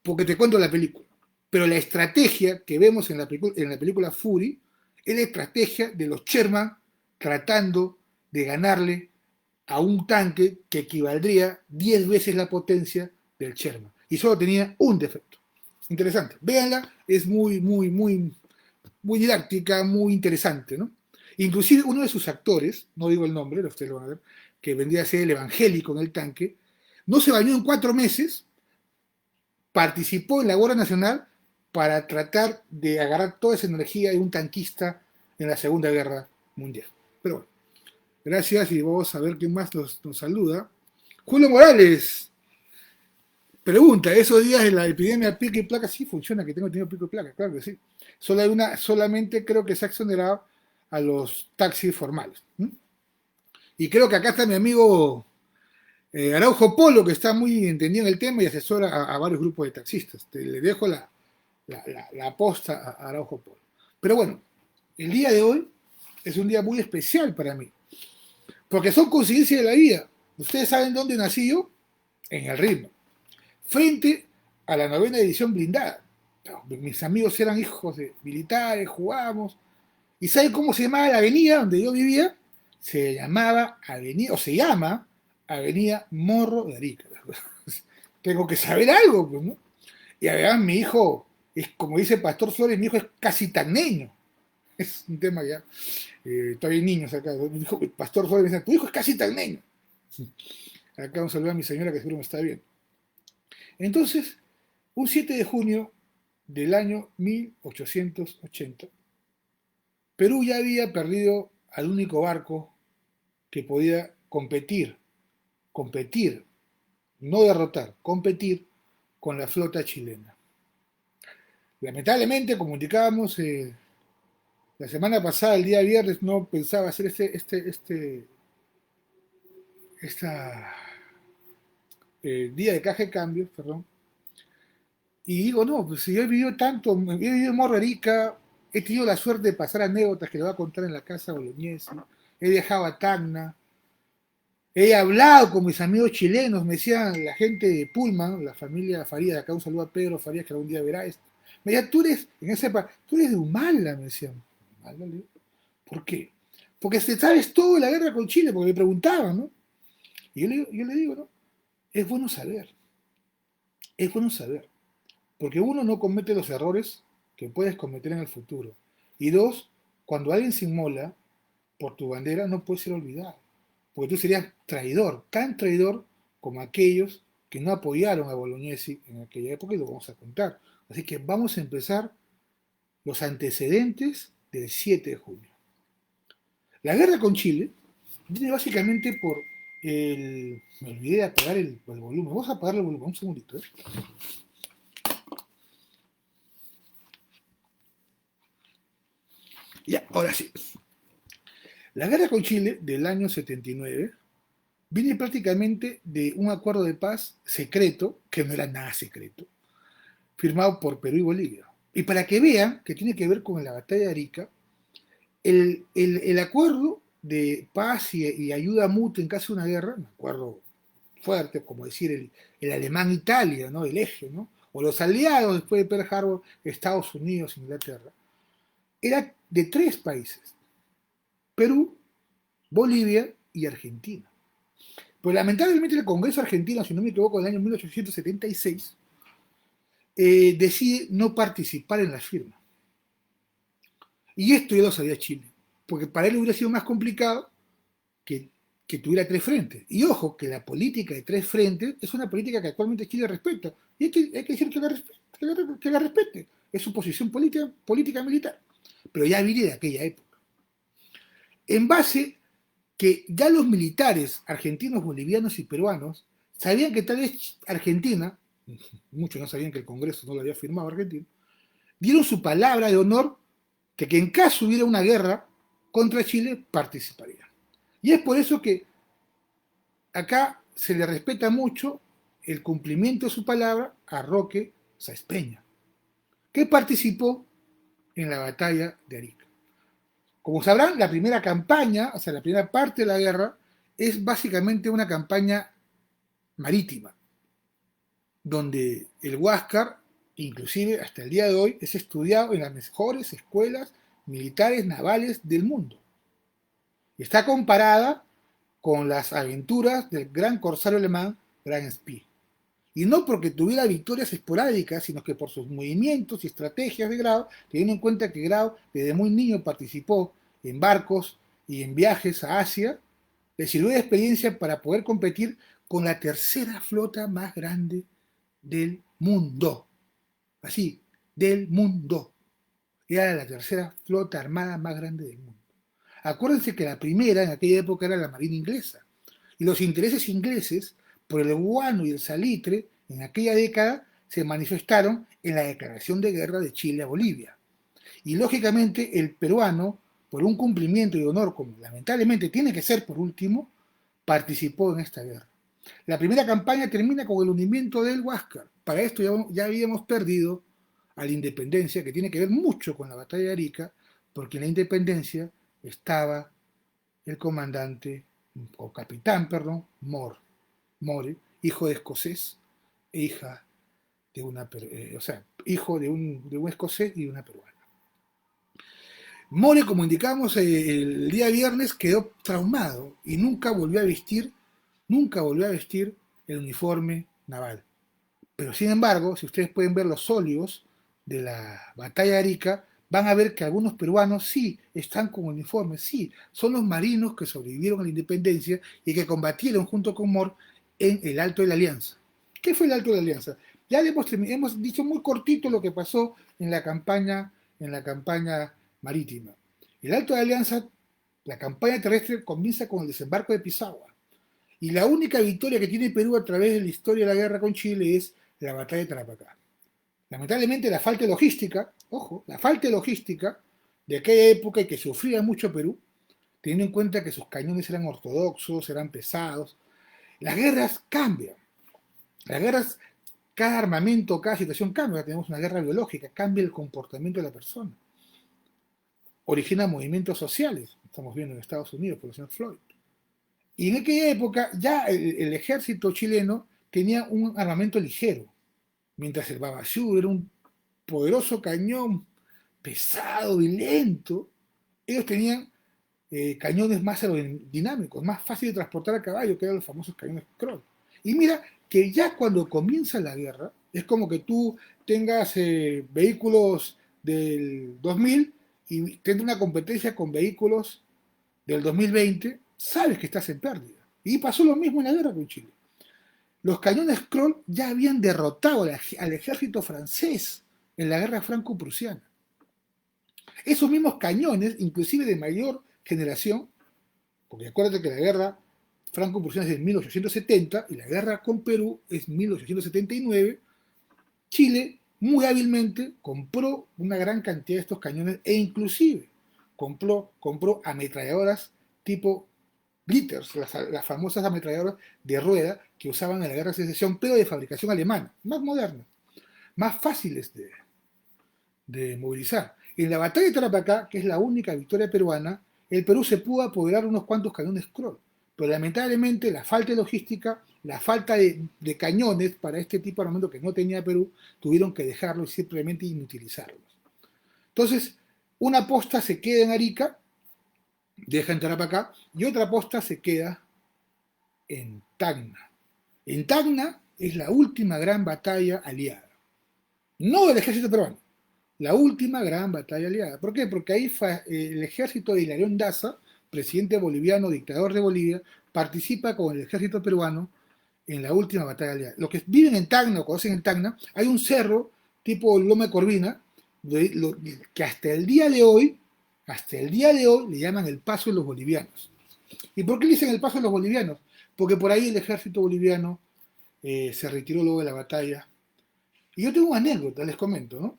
porque te cuento la película. Pero la estrategia que vemos en la película Fury es la estrategia de los Sherman tratando de ganarle a un tanque que equivaldría 10 veces la potencia del Sherman. Y solo tenía un defecto. Interesante. Véanla, es muy, muy, muy, muy didáctica, muy interesante, ¿no? Inclusive uno de sus actores, no digo el nombre, ustedes lo van a ver, que vendría a ser el evangélico en el tanque, no se bañó en 4 meses, participó en la Guardia Nacional para tratar de agarrar toda esa energía de un tanquista en la Segunda Guerra Mundial. Pero bueno, gracias y vamos a ver quién más nos saluda. Julio Morales pregunta, ¿esos días de la epidemia pico y placa sí funciona? Que tengo tenido pico y placa, claro que sí. Solamente creo que se ha exonerado a los taxis formales. Y creo que acá está mi amigo Araujo Polo, que está muy entendido en el tema y asesora a varios grupos de taxistas. Le dejo la posta a Araujo Polo. Pero bueno, el día de hoy es un día muy especial para mí, porque son coincidencias de la vida. Ustedes saben dónde nací yo, en el ritmo, frente a la 9ª edición blindada. Mis amigos eran hijos de militares, jugábamos. ¿Y saben cómo se llamaba la avenida donde yo vivía? Se llamaba Avenida, o se llama Avenida Morro de Arica. Tengo que saber algo, pues, ¿no? Y además mi hijo, es como dice Pastor Flores, mi hijo es casi tagneño. Es un tema ya. Todavía hay niños acá. Pastor Flores me dice, tu hijo es casi tagneño. Acá un saludo a mi señora que seguro me está bien. Entonces, un 7 de junio del año 1880, Perú ya había perdido al único barco que podía competir, no derrotar, competir con la flota chilena. Lamentablemente, como indicábamos, la semana pasada, el día viernes, no pensaba hacer esta día de caja de cambios, perdón. Y digo, no, pues si yo he vivido tanto, he vivido en Morro Arica, he tenido la suerte de pasar anécdotas que le voy a contar en la casa Bolognesi, he viajado a Tacna, he hablado con mis amigos chilenos, me decían la gente de Pullman, la familia Farías, acá un saludo a Pedro Farías, que algún día verá esto. Me decían, tú eres de Humala, me decían. Humala, le digo, ¿por qué? Porque sabes todo de la guerra con Chile, porque me preguntaban, ¿no? Y yo le digo, ¿no? Es bueno saber, porque uno no comete los errores que puedes cometer en el futuro. Y dos, cuando alguien se inmola por tu bandera, no puede ser olvidado. Porque tú serías traidor, tan traidor como aquellos que no apoyaron a Bolognesi en aquella época, y lo vamos a contar. Así que vamos a empezar los antecedentes del 7 de junio. La guerra con Chile viene básicamente por el... Me olvidé de apagar el volumen. Vamos a apagar el volumen, un segundito. Ya, ahora sí. La guerra con Chile del año 79 viene prácticamente de un acuerdo de paz secreto, que no era nada secreto, firmado por Perú y Bolivia. Y para que vean que tiene que ver con la batalla de Arica, El acuerdo de paz y ayuda mutua en caso de una guerra, un acuerdo fuerte, como decir el alemán-Italia, ¿no? El eje, ¿no? O los aliados después de Pearl Harbor, Estados Unidos, Inglaterra, era de tres países: Perú, Bolivia y Argentina. Pero lamentablemente el Congreso argentino, si no me equivoco, en el año 1876, decide no participar en la firma. Y esto ya lo sabía Chile, porque para él hubiera sido más complicado que, que tuviera tres frentes. Y ojo, que la política de tres frentes es una política que actualmente Chile respeta. Y hay que decir que la respete. Es su posición política militar. Pero ya viene de aquella época. En base que ya los militares argentinos, bolivianos y peruanos sabían que tal vez Argentina, muchos no sabían que el Congreso no lo había firmado Argentina, dieron su palabra de honor que en caso hubiera una guerra contra Chile participarían. Y es por eso que acá se le respeta mucho el cumplimiento de su palabra a Roque Sáenz Peña, que participó en la batalla de Arica. Como sabrán, la primera campaña, o sea, la primera parte de la guerra, es básicamente una campaña marítima, donde el Huáscar, inclusive hasta el día de hoy, es estudiado en las mejores escuelas militares navales del mundo. Y está comparada con las aventuras del gran corsario alemán Graf Spee. Y no porque tuviera victorias esporádicas, sino que por sus movimientos y estrategias de Grau, teniendo en cuenta que Grau desde muy niño participó en barcos y en viajes a Asia, le sirvió de experiencia para poder competir con la tercera flota más grande del mundo. Así, del mundo. Era la tercera flota armada más grande del mundo. Acuérdense que la primera en aquella época era la Marina inglesa. Y los intereses ingleses por el guano y el salitre en aquella década se manifestaron en la declaración de guerra de Chile a Bolivia. Y lógicamente el peruano, por un cumplimiento de honor, como lamentablemente tiene que ser por último, participó en esta guerra. La primera campaña termina con el hundimiento del Huáscar. Para esto ya habíamos perdido a la Independencia, que tiene que ver mucho con la batalla de Arica, porque en la Independencia estaba el comandante, o capitán, perdón, More, hijo de escocés e hija de una, o sea, hijo de un escocés y de una peruana. More, como indicamos el día viernes, quedó traumado y nunca volvió a vestir el uniforme naval. Pero sin embargo, si ustedes pueden ver los óleos de la batalla de Arica, van a ver que algunos peruanos sí están con uniforme, sí, son los marinos que sobrevivieron a la independencia y que combatieron junto con Mor en el Alto de la Alianza. ¿Qué fue el Alto de la Alianza? Ya hemos dicho muy cortito lo que pasó en la campaña marítima. El Alto de la Alianza, la campaña terrestre comienza con el desembarco de Pisagua. Y la única victoria que tiene Perú a través de la historia de la guerra con Chile es la batalla de Tarapacá. Lamentablemente la falta de logística, ojo, la falta de logística de aquella época y que sufría mucho Perú, teniendo en cuenta que sus cañones eran ortodoxos, eran pesados. Las guerras cambian. Las guerras, cada armamento, cada situación cambia. Tenemos una guerra biológica, cambia el comportamiento de la persona. Origina movimientos sociales, estamos viendo en Estados Unidos por el señor Floyd. Y en aquella época ya el ejército chileno tenía un armamento ligero, mientras el Babachú era un poderoso cañón pesado y lento. Ellos tenían cañones más aerodinámicos, más fáciles de transportar a caballo, que eran los famosos cañones Kroll. Y mira que ya cuando comienza la guerra, es como que tú tengas vehículos del 2000 y tengas una competencia con vehículos del 2020, sabes que estás en pérdida. Y pasó lo mismo en la guerra con Chile. Los cañones Kroll ya habían derrotado al ejército francés en la guerra franco-prusiana. Esos mismos cañones, inclusive de mayor generación, porque acuérdate que la guerra franco-prusiana es de 1870 y la guerra con Perú es 1879, Chile muy hábilmente compró una gran cantidad de estos cañones e inclusive compró ametralladoras tipo Blitters, las famosas ametralladoras de rueda que usaban en la guerra de secesión, pero de fabricación alemana, más modernas, más fáciles de movilizar. En la batalla de Tarapacá, que es la única victoria peruana, el Perú se pudo apoderar unos cuantos cañones Kroll, pero lamentablemente la falta de logística, la falta de cañones para este tipo de armamento que no tenía Perú, tuvieron que dejarlos y simplemente inutilizarlos. Entonces, una posta se queda en Arica, deja en Tarapacá, y otra posta se queda en Tacna. En Tacna es la última gran batalla aliada, no del ejército peruano, la última gran batalla aliada. ¿Por qué? Porque ahí el ejército de Hilarión Daza, presidente boliviano, dictador de Bolivia, participa con el ejército peruano en la última batalla aliada. Los que viven en Tacna o conocen en Tacna, hay un cerro tipo Loma de Corvina, que hasta el día de hoy le llaman el Paso de los Bolivianos. ¿Y por qué le dicen el Paso de los Bolivianos? Porque por ahí el ejército boliviano se retiró luego de la batalla. Y yo tengo una anécdota, les comento, ¿no?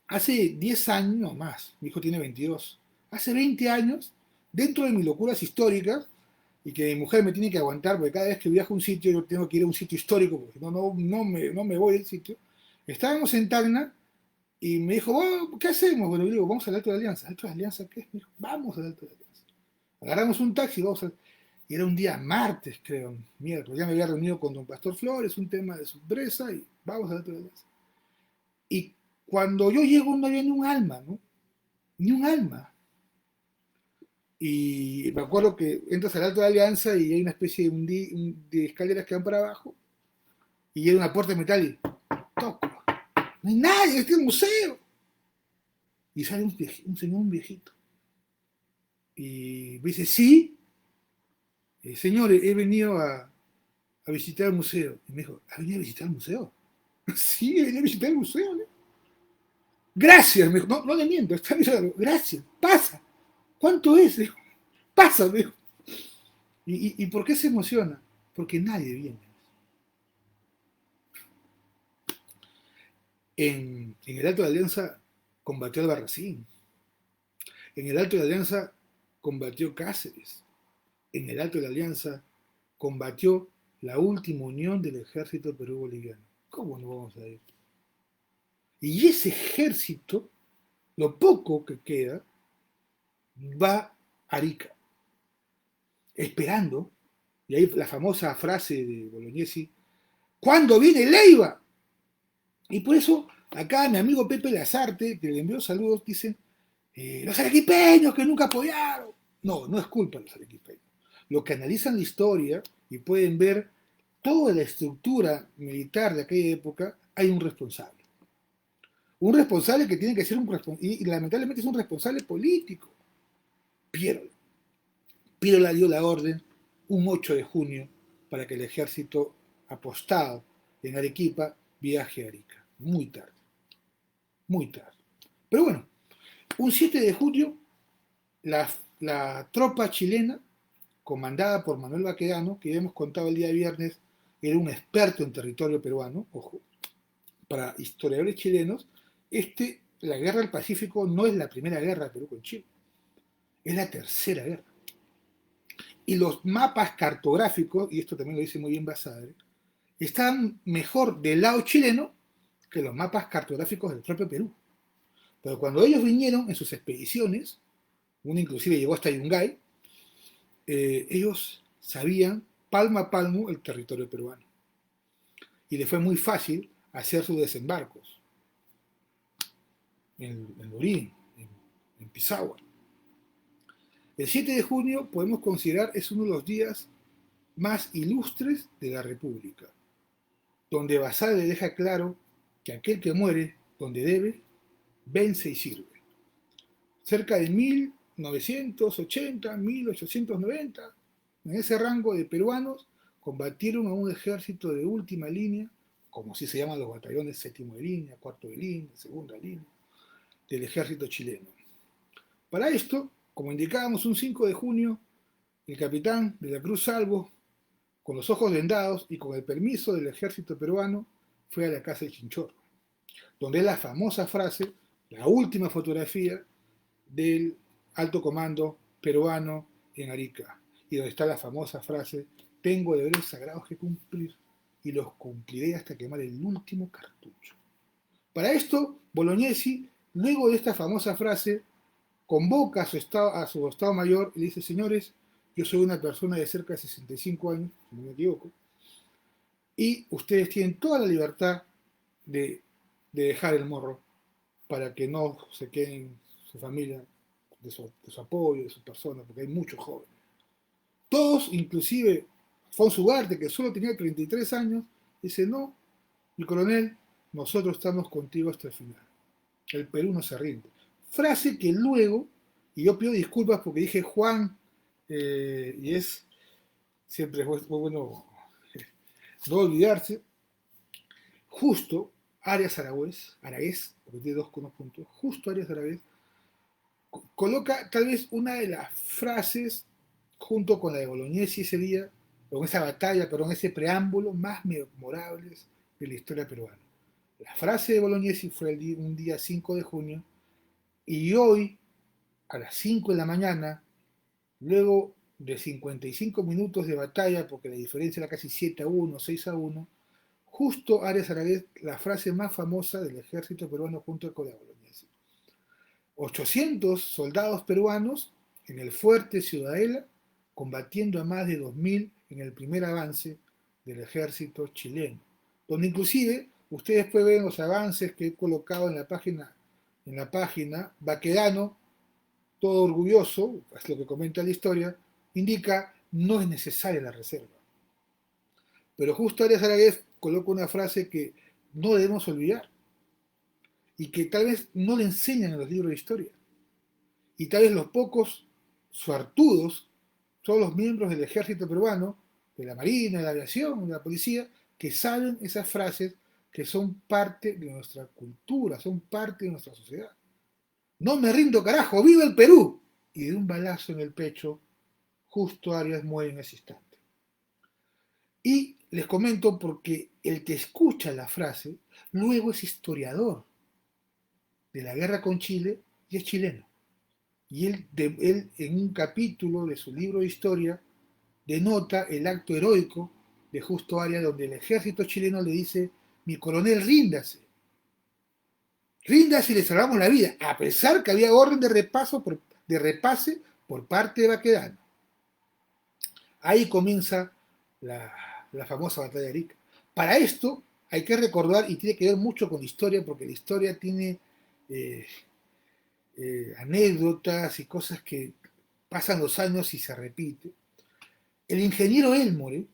Hace 10 años, no más, mi hijo tiene 22, hace 20 años, dentro de mis locuras históricas, y que mi mujer me tiene que aguantar, porque cada vez que viajo a un sitio, yo tengo que ir a un sitio histórico, porque no me voy del sitio, estábamos en Tacna, y me dijo, oh, ¿qué hacemos? Bueno, yo digo, vamos al Alto de Alianza. ¿Alto de Alianza qué es? Me dijo, vamos al Alto de Alianza. Agarramos un taxi, y era un día martes, creo, miércoles, ya me había reunido con don Pastor Flores, un tema de su empresa, y vamos al Alto de Alianza. Y cuando yo llego no había ni un alma, ¿no? Ni un alma. Y me acuerdo que entras al Alto de Alianza y hay una especie de escaleras que van para abajo, y hay una puerta de metal y toco. No hay nadie, este es el museo. Y sale un señor, un viejito. Y me dice, sí, señor, he venido a visitar el museo. Y me dijo, ¿ha venido a visitar el museo? Sí, he venido a visitar el museo, ¿no? Gracias, me dijo, no le miento, está bien, gracias, pasa. ¿Cuánto es? Dijo, pasa, me dijo. ¿Y por qué se emociona? Porque nadie viene. En el Alto de Alianza combatió Albarracín. En el Alto de Alianza combatió Cáceres. En el Alto de la Alianza combatió la última unión del ejército Perú-Boliviano. ¿Cómo no vamos a ir? Y ese ejército, lo poco que queda, va a Arica, esperando, y ahí la famosa frase de Bolognesi, ¿cuándo viene Leiva? Y por eso, acá mi amigo Pepe Lazarte, que le envió saludos, dice, los arequipeños que nunca apoyaron. No, no es culpa de los arequipeños. Los que analizan la historia y pueden ver toda la estructura militar de aquella época, hay un responsable. Un responsable que tiene que ser un responsable, y lamentablemente es un responsable político. Piero. Piero dio la orden un 8 de junio para que el ejército apostado en Arequipa viaje a Arica. Muy tarde. Muy tarde. Pero bueno, un 7 de junio, la tropa chilena, comandada por Manuel Baquedano, que ya hemos contado el día de viernes, era un experto en territorio peruano, ojo, para historiadores chilenos, la guerra del Pacífico no es la primera guerra de Perú con Chile, es la tercera guerra. Y los mapas cartográficos, y esto también lo dice muy bien Basadre, están mejor del lado chileno que los mapas cartográficos del propio Perú. Pero cuando ellos vinieron en sus expediciones, uno inclusive llegó hasta Yungay, ellos sabían palmo a palmo el territorio peruano. Y les fue muy fácil hacer sus desembarcos en Lurín, en Pisagua. El 7 de junio podemos considerar es uno de los días más ilustres de la República, donde Basadre deja claro que aquel que muere donde debe, vence y sirve. Cerca de 1980, 1890, en ese rango de peruanos, combatieron a un ejército de última línea, como así se llaman los batallones séptimo de línea, cuarto de línea, segunda línea, del ejército chileno. Para esto, como indicábamos, un 5 de junio, el capitán de la Cruz Salvo, con los ojos vendados y con el permiso del ejército peruano, fue a la casa de Chinchorro, donde es la famosa frase, la última fotografía del alto comando peruano en Arica, y donde está la famosa frase, tengo deberes sagrados que cumplir, y los cumpliré hasta quemar el último cartucho. Para esto, Bolognesi luego de esta famosa frase, convoca a su estado mayor y le dice, señores, yo soy una persona de cerca de 65 años, si no me equivoco, y ustedes tienen toda la libertad de, de dejar el morro para que no se queden su familia de su apoyo, de su persona, porque hay muchos jóvenes. Todos, inclusive Alfonso Ugarte, que solo tenía 33 años, dice, no, mi coronel, nosotros estamos contigo hasta el final. El Perú no se rinde. Frase que luego, y yo pido disculpas porque dije Juan, y es siempre muy bueno no olvidarse, justo Arias Aragués, porque tiene dos puntos, justo Arias Aragués, coloca tal vez una de las frases, junto con la de Bolognesi ese día, con esa batalla, perdón, ese preámbulo más memorables de la historia peruana. La frase de Bolognesi fue un día 5 de junio, y hoy, a las 5 de la mañana, luego de 55 minutos de batalla, porque la diferencia era casi 7-1, 6-1, justo Arias Aragués, la frase más famosa del ejército peruano junto con la Bolognesi. 800 soldados peruanos en el fuerte Ciudadela, combatiendo a más de 2000 en el primer avance del ejército chileno, donde inclusive ustedes pueden ver los avances que he colocado en la página, Baquedano, todo orgulloso, es lo que comenta la historia, indica no es necesaria la reserva. Pero justo Arias Aragués coloca una frase que no debemos olvidar y que tal vez no le enseñan en los libros de historia. Y tal vez los pocos suertudos son los miembros del ejército peruano, de la marina, de la aviación, de la policía, que saben esas frases que son parte de nuestra cultura, son parte de nuestra sociedad. No me rindo, carajo, ¡viva el Perú! Y de un balazo en el pecho, justo Arias muere en ese instante. Y les comento porque el que escucha la frase, luego es historiador de la guerra con Chile y es chileno. Y él en un capítulo de su libro de historia denota el acto heroico de Justo Arias, donde el ejército chileno le dice, mi coronel, ríndase. Ríndase y le salvamos la vida, a pesar que había orden de repase por parte de Baquedano. Ahí comienza la famosa batalla de Arica. Para esto hay que recordar, y tiene que ver mucho con la historia, porque la historia tiene anécdotas y cosas que pasan los años y se repite. El ingeniero Elmore,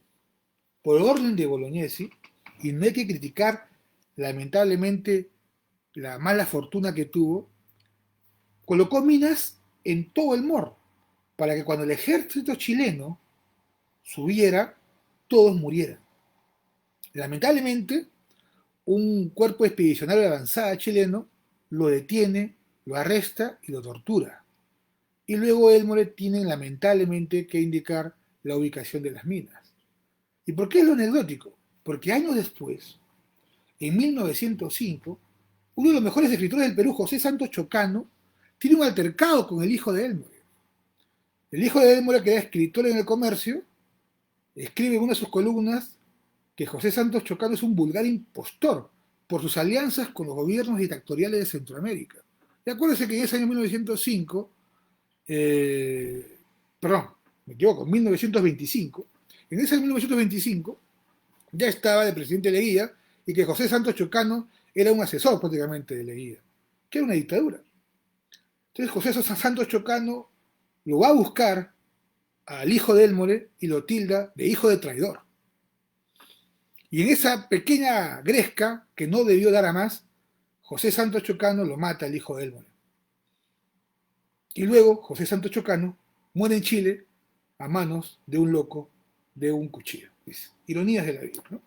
por orden de Bolognesi, y no hay que criticar lamentablemente la mala fortuna que tuvo, colocó minas en todo el morro, para que cuando el ejército chileno subiera, todos murieran. Lamentablemente, un cuerpo expedicionario de avanzada chileno lo detiene, lo arresta y lo tortura. Y luego Elmore tiene lamentablemente que indicar la ubicación de las minas. ¿Y por qué es lo anecdótico? Porque años después, en 1905, uno de los mejores escritores del Perú, José Santos Chocano, tiene un altercado con el hijo de Elmore. El hijo de Elmore, que era escritor en el Comercio, escribe en una de sus columnas que José Santos Chocano es un vulgar impostor por sus alianzas con los gobiernos dictatoriales de Centroamérica. Y acuérdense que en ese año 1905, perdón, me equivoco, 1925, en ese año 1925 ya estaba de presidente de Leguía y que José Santos Chocano era un asesor prácticamente de Leguía, que era una dictadura. Entonces José Santos Chocano lo va a buscar al hijo de Elmore y lo tilda de hijo de traidor. Y en esa pequeña gresca, que no debió dar a más, José Santos Chocano lo mata al hijo de Elmore. Y luego José Santos Chocano muere en Chile a manos de un loco de un cuchillo. Dice, ironías de la vida, ¿no?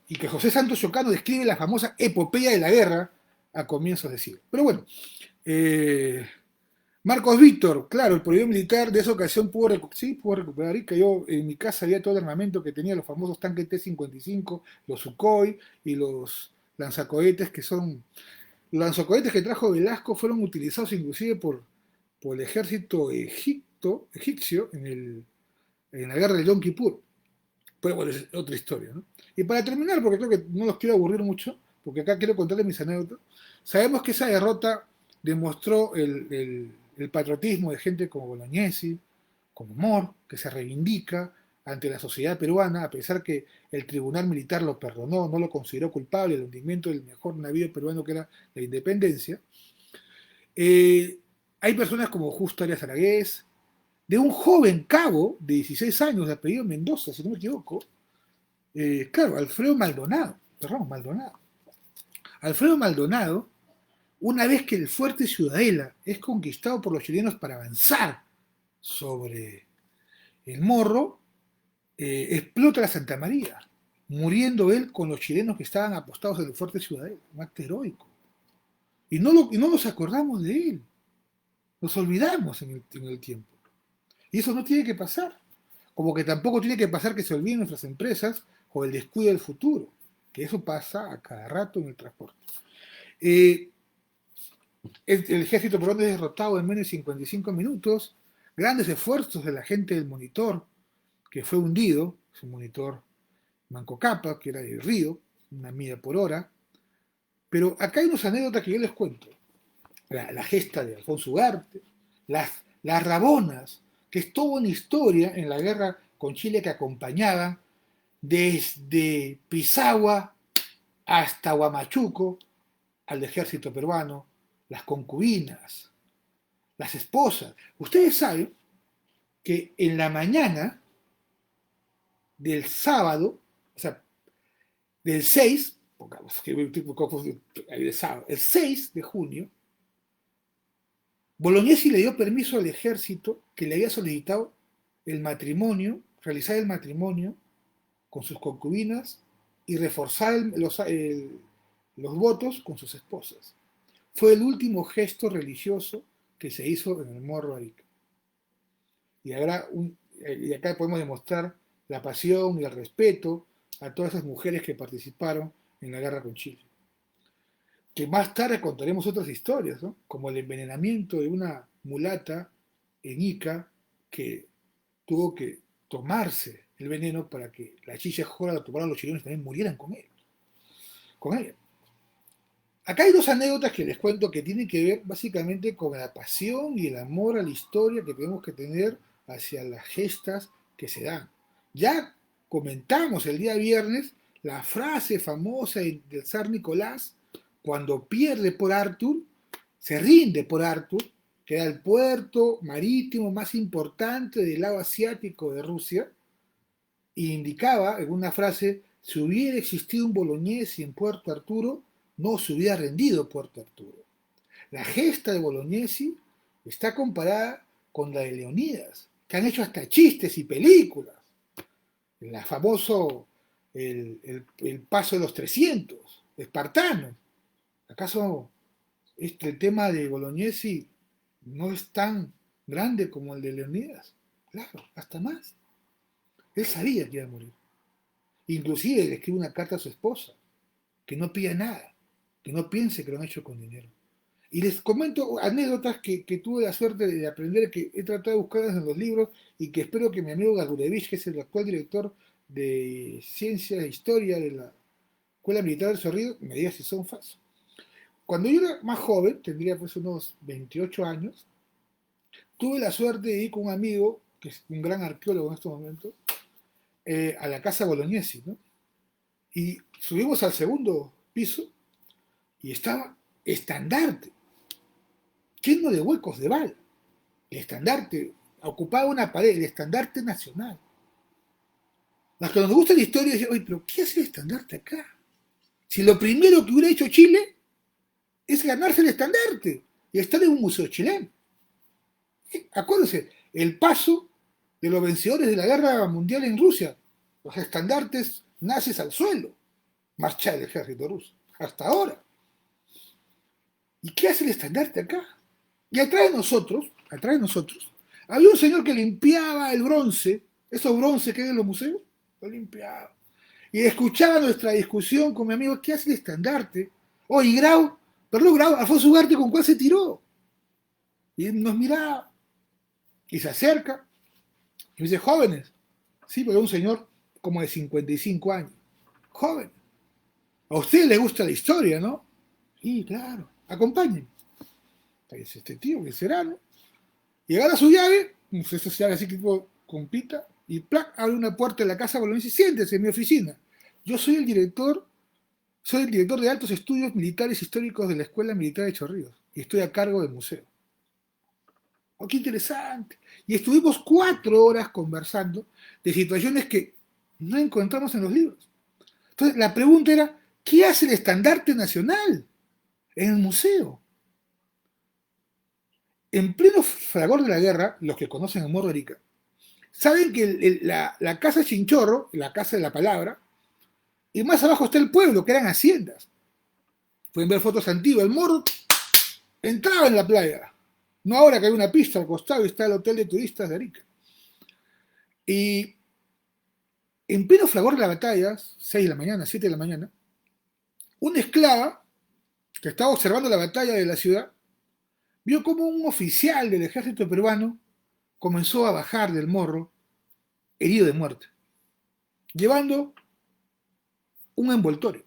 Y que José Santos Chocano describe la famosa epopeya de la guerra a comienzos de siglo. Pero bueno, Marcos Víctor, claro, el poderío militar de esa ocasión pudo recuperar y cayó en mi casa, había todo el armamento que tenía los famosos tanques T-55, los Sukhoi y los lanzacohetes que son... Los lanzacohetes que trajo Velasco fueron utilizados inclusive por el ejército egipcio en la guerra de Yom Kippur. Pero bueno, es otra historia, ¿no? Y para terminar, porque creo que no los quiero aburrir mucho, porque acá quiero contarles mis anécdotas, Sabemos que esa derrota demostró el patriotismo de gente como Bolognesi, como Mor, que se reivindica ante la sociedad peruana, a pesar que el tribunal militar lo perdonó, no lo consideró culpable del hundimiento del mejor navío peruano que era la Independencia. Eh, Hay personas como Justo Arias Aragués, de un joven cabo de 16 años, de apellido Mendoza, si no me equivoco, claro, Alfredo Maldonado, perdón, Maldonado. Alfredo Maldonado, una vez que el fuerte Ciudadela es conquistado por los chilenos para avanzar sobre el Morro, explota la Santa María, muriendo él con los chilenos que estaban apostados en el fuerte Ciudadela, un acto heroico. Y no nos acordamos de él, nos olvidamos en el tiempo. Y eso no tiene que pasar. Como que tampoco tiene que pasar que se olviden nuestras empresas o el descuido del futuro, que eso pasa a cada rato en el transporte. Eh, el ejército peruano es derrotado en menos de 55 minutos, grandes esfuerzos de la gente del monitor, que fue hundido, su monitor Manco Cápac, que era del río, 1 milla por hora. Pero acá hay unas anécdotas que yo les cuento. La gesta de Alfonso Ugarte, las rabonas, que es toda una historia en la guerra con Chile que acompañaban desde Pisagua hasta Huamachuco al ejército peruano, las concubinas, las esposas. Ustedes saben que en la mañana del sábado, o sea, del 6, el 6 de junio, Bolognesi le dio permiso al ejército que le había solicitado el matrimonio, realizar el matrimonio con sus concubinas y reforzar los votos con sus esposas. Fue el último gesto religioso que se hizo en el Morro Arica. Y acá podemos demostrar la pasión y el respeto a todas esas mujeres que participaron en la guerra con Chile. Que más tarde contaremos otras historias, ¿no? Como el envenenamiento de una mulata en Ica que tuvo que tomarse el veneno para que la chicha jora lo tomaran los chilenos y también murieran con él, con ella. Acá hay dos anécdotas que les cuento que tienen que ver básicamente con la pasión y el amor a la historia que tenemos que tener hacia las gestas que se dan. Ya comentamos el día viernes la frase famosa del zar Nicolás cuando pierde por Artur, se rinde por Artur, que era el puerto marítimo más importante del lado asiático de Rusia, e indicaba en una frase, si hubiera existido un Bolognesi en Puerto Arturo, no se hubiera rendido Puerto Arturo. La gesta de Bolognesi está comparada con la de Leonidas, que han hecho hasta chistes y películas. El famoso el paso de los 300, espartanos. ¿Acaso el tema de Bolognesi no es tan grande como el de Leonidas? Claro, hasta más. Él sabía que iba a morir. Inclusive le escribe una carta a su esposa, que no pida nada, que no piense que lo han hecho con dinero. Y les comento anécdotas que tuve la suerte de aprender, que he tratado de buscarlas en los libros y que espero que mi amigo Gagurevich, que es el actual director de Ciencias e Historia de la Escuela Militar del Cerrillo, me diga si son falsos. Cuando yo era más joven, tendría pues unos 28 años, tuve la suerte de ir con un amigo, que es un gran arqueólogo en estos momentos, a la casa Bolognesi, ¿no? Y subimos al segundo piso y estaba estandarte, lleno de huecos de bala. El estandarte ocupaba una pared, el estandarte nacional. Los que nos gusta la historia dicen, oye, pero ¿qué hace el estandarte acá? Si lo primero que hubiera hecho Chile es ganarse el estandarte y estar en un museo chileno. Acuérdense, el paso de los vencedores de la guerra mundial en Rusia, los estandartes nazis al suelo, marcha el ejército ruso, hasta ahora. ¿Y qué hace el estandarte acá? Y atrás de nosotros, había un señor que limpiaba el bronce, esos bronces que hay en los museos, lo limpiaba. Y escuchaba nuestra discusión con mi amigo, ¿qué hace el estandarte? Oye, Grau, perdón, Grau, Alfonso Ugarte, ¿con cuál se tiró? Y nos miraba, y se acerca, y me dice, jóvenes, sí, porque es un señor como de 55 años, joven. A ustedes les gusta la historia, ¿no? Y claro, acompañen. Ahí dice, este tío, ¿qué será, no? Y agarra su llave, pues esa llave así tipo con pita, y ¡plac! Abre una puerta de la casa boloñesa y siéntese en mi oficina. Yo soy el director de altos estudios militares históricos de la Escuela Militar de Chorrillos, y estoy a cargo del museo. ¡Oh, qué interesante! Y estuvimos 4 horas conversando de situaciones que no encontramos en los libros. Entonces, la pregunta era, ¿qué hace el estandarte nacional en el museo? En pleno fragor de la guerra, los que conocen a Morro de Arica, saben que la casa Chinchorro, la casa de la palabra, y más abajo está el pueblo, que eran haciendas. Pueden ver fotos antiguas. El Morro entraba en la playa. No ahora que hay una pista al costado y está el hotel de turistas de Arica. Y en pleno fragor de la batalla, 6 de la mañana, 7 de la mañana, una esclava que estaba observando la batalla de la ciudad vio como un oficial del ejército peruano comenzó a bajar del morro herido de muerte, llevando un envoltorio.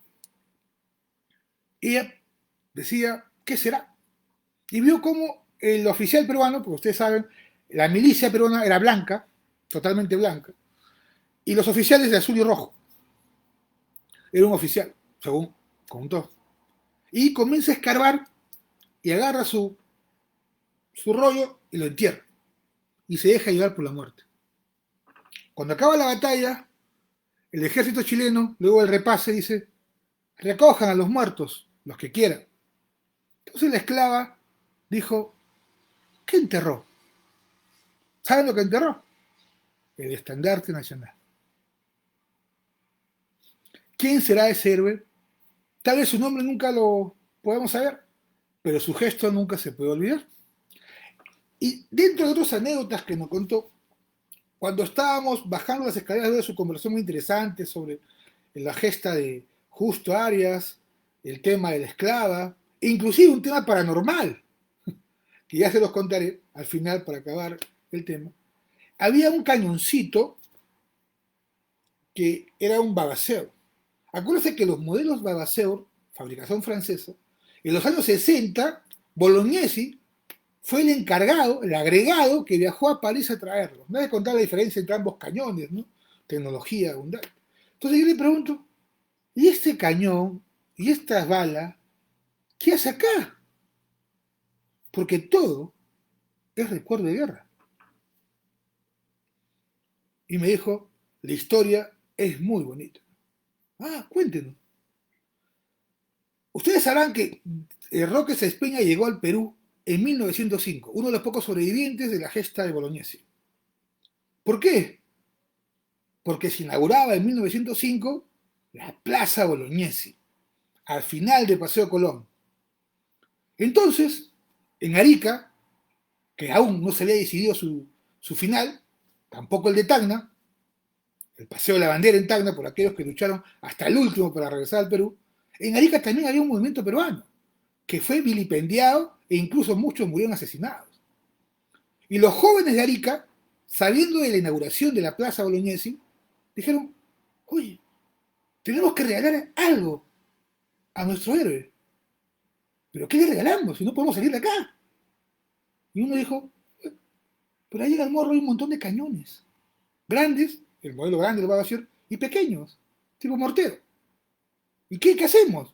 Ella decía, ¿qué será? Y vio como el oficial peruano, porque ustedes saben, la milicia peruana era blanca, totalmente blanca, y los oficiales de azul y rojo. Era un oficial, según contó. Y comienza a escarbar y agarra su rollo y lo entierra. Y se deja llevar por la muerte. Cuando acaba la batalla, el ejército chileno, luego del repase, dice, recojan a los muertos, los que quieran. Entonces la esclava dijo, ¿qué enterró? ¿Saben lo que enterró? El estandarte nacional. ¿Quién será ese héroe? Tal vez su nombre nunca lo podemos saber, pero su gesto nunca se puede olvidar. Y dentro de otras anécdotas que nos contó, cuando estábamos bajando las escaleras de su conversación muy interesante sobre la gesta de Justo Arias, el tema de la esclava, e inclusive un tema paranormal, que ya se los contaré al final para acabar el tema, había un cañoncito que era un Babaseur. Acuérdense que los modelos Babaseur, fabricación francesa, en los años 60, Bolognesi fue el encargado, el agregado que viajó a París a traerlo. No hay que contar la diferencia entre ambos cañones, ¿no? Tecnología abundante. Entonces yo le pregunto, ¿y este cañón y estas balas, qué hace acá? Porque todo es recuerdo de guerra. Y me dijo, la historia es muy bonita. Ah, cuéntenos. Ustedes sabrán que Roque Sespeña llegó al Perú en 1905, uno de los pocos sobrevivientes de la gesta de Bolognesi. ¿Por qué? Porque se inauguraba en 1905 la Plaza Bolognesi, al final de Paseo Colón. Entonces, en Arica, que aún no se había decidido su final, tampoco el de Tacna, el Paseo de la Bandera en Tacna, por aquellos que lucharon hasta el último para regresar al Perú, en Arica también había un movimiento peruano, que fue vilipendiado e incluso muchos murieron asesinados. Y los jóvenes de Arica, sabiendo de la inauguración de la Plaza Bolognesi, dijeron, oye, tenemos que regalar algo a nuestro héroe. ¿Pero qué le regalamos si no podemos salir de acá? Y uno dijo, pero ahí en el morro hay un montón de cañones. Grandes, el modelo grande lo va a decir, y pequeños, tipo mortero. ¿Y qué hacemos?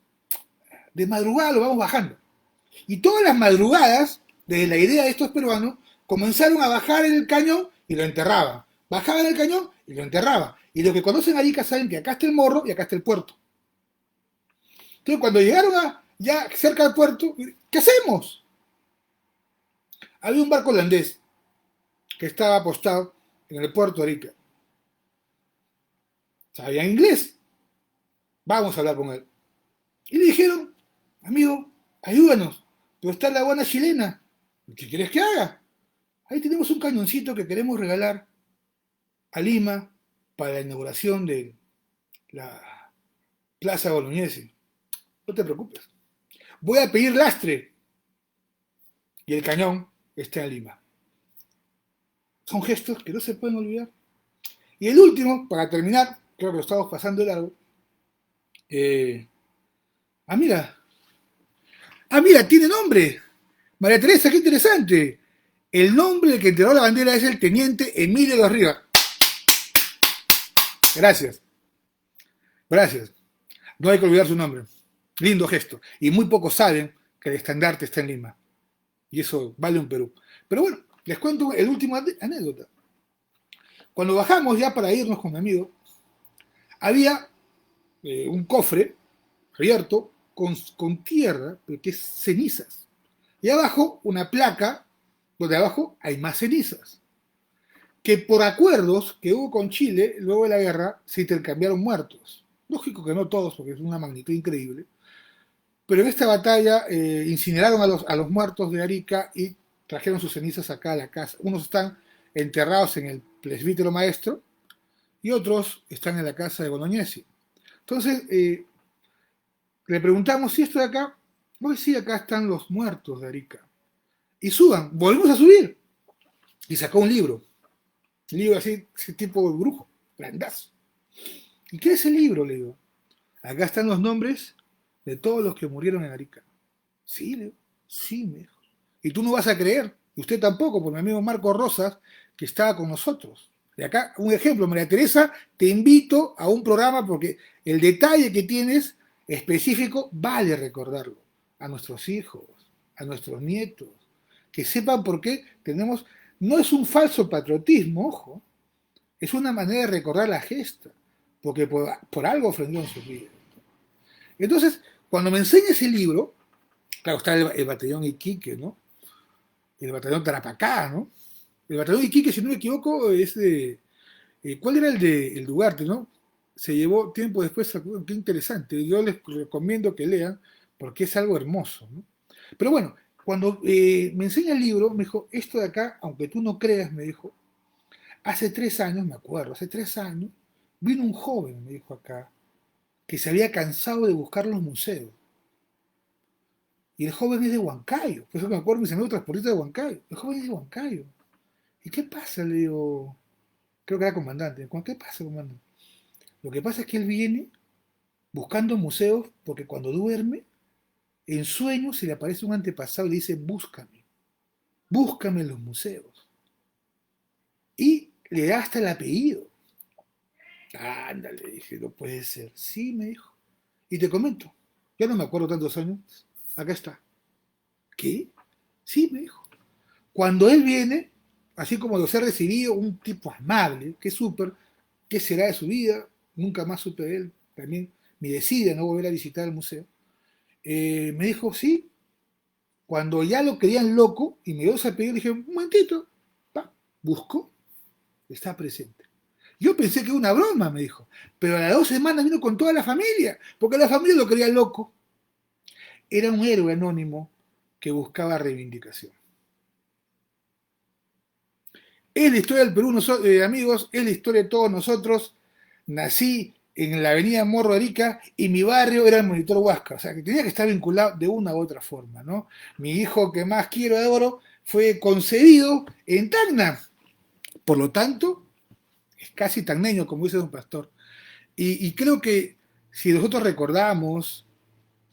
De madrugada lo vamos bajando. Y todas las madrugadas, desde la idea de estos peruanos, comenzaron a bajar el cañón y lo enterraban. Bajaban el cañón y lo enterraban. Y los que conocen Arica saben que acá está el morro y acá está el puerto. Entonces, cuando llegaron ya cerca del puerto, ¿qué hacemos? Había un barco holandés que estaba apostado en el puerto de Arica. Sabía inglés. Vamos a hablar con él. Y le dijeron, amigo, ayúdanos. Pero está la aduana chilena. ¿Qué quieres que haga? Ahí tenemos un cañoncito que queremos regalar a Lima para la inauguración de la Plaza Bolognesi. No te preocupes. Voy a pedir lastre. Y el cañón está en Lima. Son gestos que no se pueden olvidar. Y el último, para terminar, creo que lo estamos pasando de largo. Mira, Ah, mira, tiene nombre. María Teresa, qué interesante. El nombre del que entregó la bandera es el teniente Emilio de los Ríos. Gracias, gracias. No hay que olvidar su nombre. Lindo gesto. Y muy pocos saben que el estandarte está en Lima. Y eso vale un Perú. Pero bueno, les cuento el último anécdota. Cuando bajamos ya para irnos con mi amigo, había un cofre abierto con tierra, pero que es cenizas. Y abajo una placa donde abajo hay más cenizas. Que por acuerdos que hubo con Chile, luego de la guerra, se intercambiaron muertos. Lógico que no todos, porque es una magnitud increíble. Pero en esta batalla incineraron a los muertos de Arica y trajeron sus cenizas acá a la casa. Unos están enterrados en el presbítero maestro y otros están en la casa de Bolognesi. Entonces, le preguntamos si esto de acá, hoy sí, acá están los muertos de Arica. Y suban, volvimos a subir. Y sacó un libro así, ese tipo de brujo, grandazo. ¿Y qué es el libro? Le digo. Acá están los nombres de todos los que murieron en Arica. Sí, le digo, sí, me dijo. Y tú no vas a creer, y usted tampoco, por mi amigo Marco Rosas, que estaba con nosotros. Y acá, un ejemplo, María Teresa, te invito a un programa porque el detalle que tienes específico vale recordarlo a nuestros hijos, a nuestros nietos, que sepan por qué tenemos, no es un falso patriotismo, ojo, es una manera de recordar la gesta, porque por algo ofrendieron sus vidas. Entonces, cuando me enseña ese libro, claro, está el batallón Iquique, ¿no? El batallón Tarapacá, ¿no? El batallón Iquique, si no me equivoco, es de... ¿Cuál era el de el Ugarte, no? Se llevó tiempo después, qué interesante. Yo les recomiendo que lean porque es algo hermoso, ¿no? Pero bueno, cuando me enseña el libro, me dijo, esto de acá, aunque tú no creas, me dijo, hace 3 años, me acuerdo, hace 3 años, vino un joven, me dijo acá, que se había cansado de buscar los museos. Y el joven es de Huancayo. Por eso me acuerdo, mis amigos transportistas de Huancayo. El joven es de Huancayo. ¿Y qué pasa? Le digo, creo que era comandante. ¿Qué pasa, comandante? Lo que pasa es que él viene buscando museos porque cuando duerme, en sueños se le aparece un antepasado y le dice, búscame, búscame en los museos. Y le da hasta el apellido. Ándale, dije, no puede ser. Sí, me dijo. Y te comento, ya no me acuerdo tantos años, acá está. ¿Qué? Sí, me dijo. Cuando él viene, así como los he recibido, un tipo amable, que es súper, ¿qué será de su vida? Nunca más supe de él, también me decide no volver a visitar el museo. Me dijo, sí, cuando ya lo querían loco y me dio ese apellido, dije, un momentito, pa, busco, está presente. Yo pensé que era una broma, me dijo, pero a las 2 semanas vino con toda la familia, porque la familia lo quería loco. Era un héroe anónimo que buscaba reivindicación. Es la historia del Perú, amigos, es la historia de todos nosotros. Nací en la avenida Morro de Arica y mi barrio era el Monitor Huasca, o sea que tenía que estar vinculado de una u otra forma, ¿no? Mi hijo que más quiero de oro fue concebido en Tacna, por lo tanto, es casi tacneño, como dice don Pastor. Y creo que si nosotros recordamos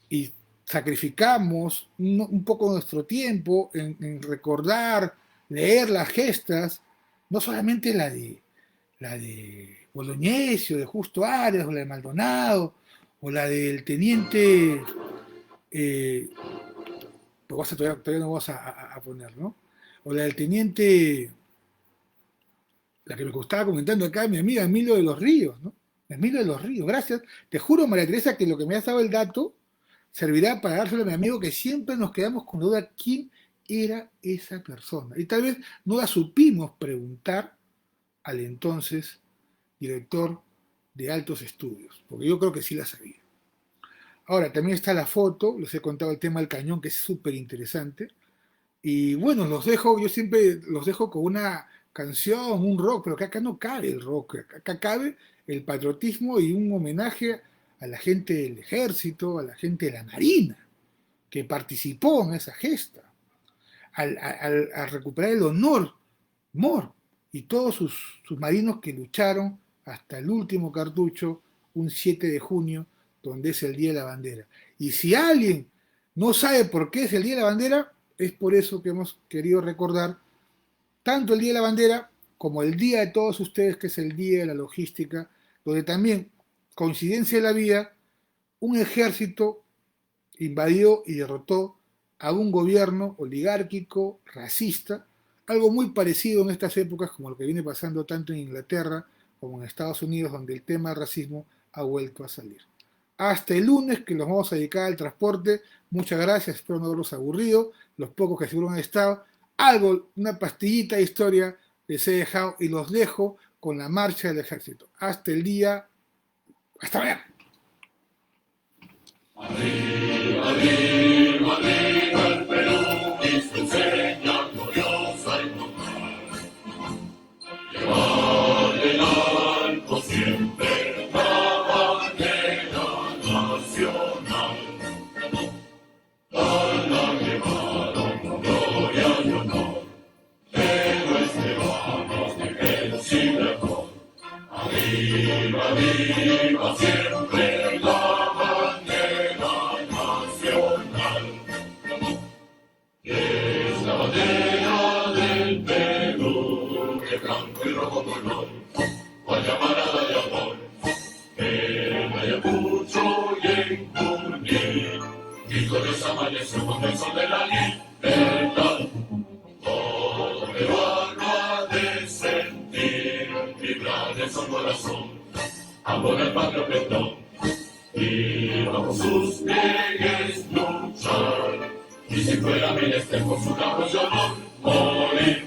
y sacrificamos un poco nuestro tiempo en recordar, leer las gestas, no solamente la de Bolognesi, o de Justo Arias, o la de Maldonado, o la del teniente, pues todavía no vamos a poner, ¿no? O la del teniente, la que me estaba comentando acá, mi amiga Emilio de los Ríos, ¿no? Emilio de los Ríos, gracias. Te juro, María Teresa, que lo que me has dado el dato servirá para dárselo a mi amigo que siempre nos quedamos con la duda quién era esa persona. Y tal vez no la supimos preguntar al entonces director de Altos Estudios, porque yo creo que sí la sabía. Ahora, también está la foto, les he contado el tema del cañón, que es súper interesante. Y bueno, yo siempre los dejo con una canción, un rock, pero que acá no cabe el rock, acá cabe el patriotismo y un homenaje a la gente del ejército, a la gente de la marina, que participó en esa gesta, a recuperar el honor, y todos sus marinos que lucharon hasta el último cartucho, un 7 de junio, donde es el Día de la Bandera. Y si alguien no sabe por qué es el Día de la Bandera, es por eso que hemos querido recordar tanto el Día de la Bandera como el Día de todos ustedes, que es el Día de la Logística, donde también, coincidencia de la vida, un ejército invadió y derrotó a un gobierno oligárquico, racista, algo muy parecido en estas épocas como lo que viene pasando tanto en Inglaterra como en Estados Unidos, donde el tema del racismo ha vuelto a salir. Hasta el lunes, que los vamos a dedicar al transporte. Muchas gracias, espero no haberlos aburrido, los pocos que seguro han estado. Algo, una pastillita de historia les he dejado y los dejo con la marcha del ejército. Hasta el día, hasta mañana. Arriba, arriba, arriba el Perú y su enseña gloriosa y total. Llevar en alto siempre la bandera nacional. La llevaron con gloria y honor, héroes peruanos de El Cibrejón. Arriba, arriba siempre la bandera nacional. Es la bandera del Perú, de blanco y rojo color, cual llamarada de amor, en Ayacucho y en Junín, victoriosa amaneció con el sol de la libertad. Todo peruano ha de sentir, vibrar en su corazón, amor al patrio perdón, y bajo sus pliegues luchar, y si fuera menester por su cabo y honor, morir.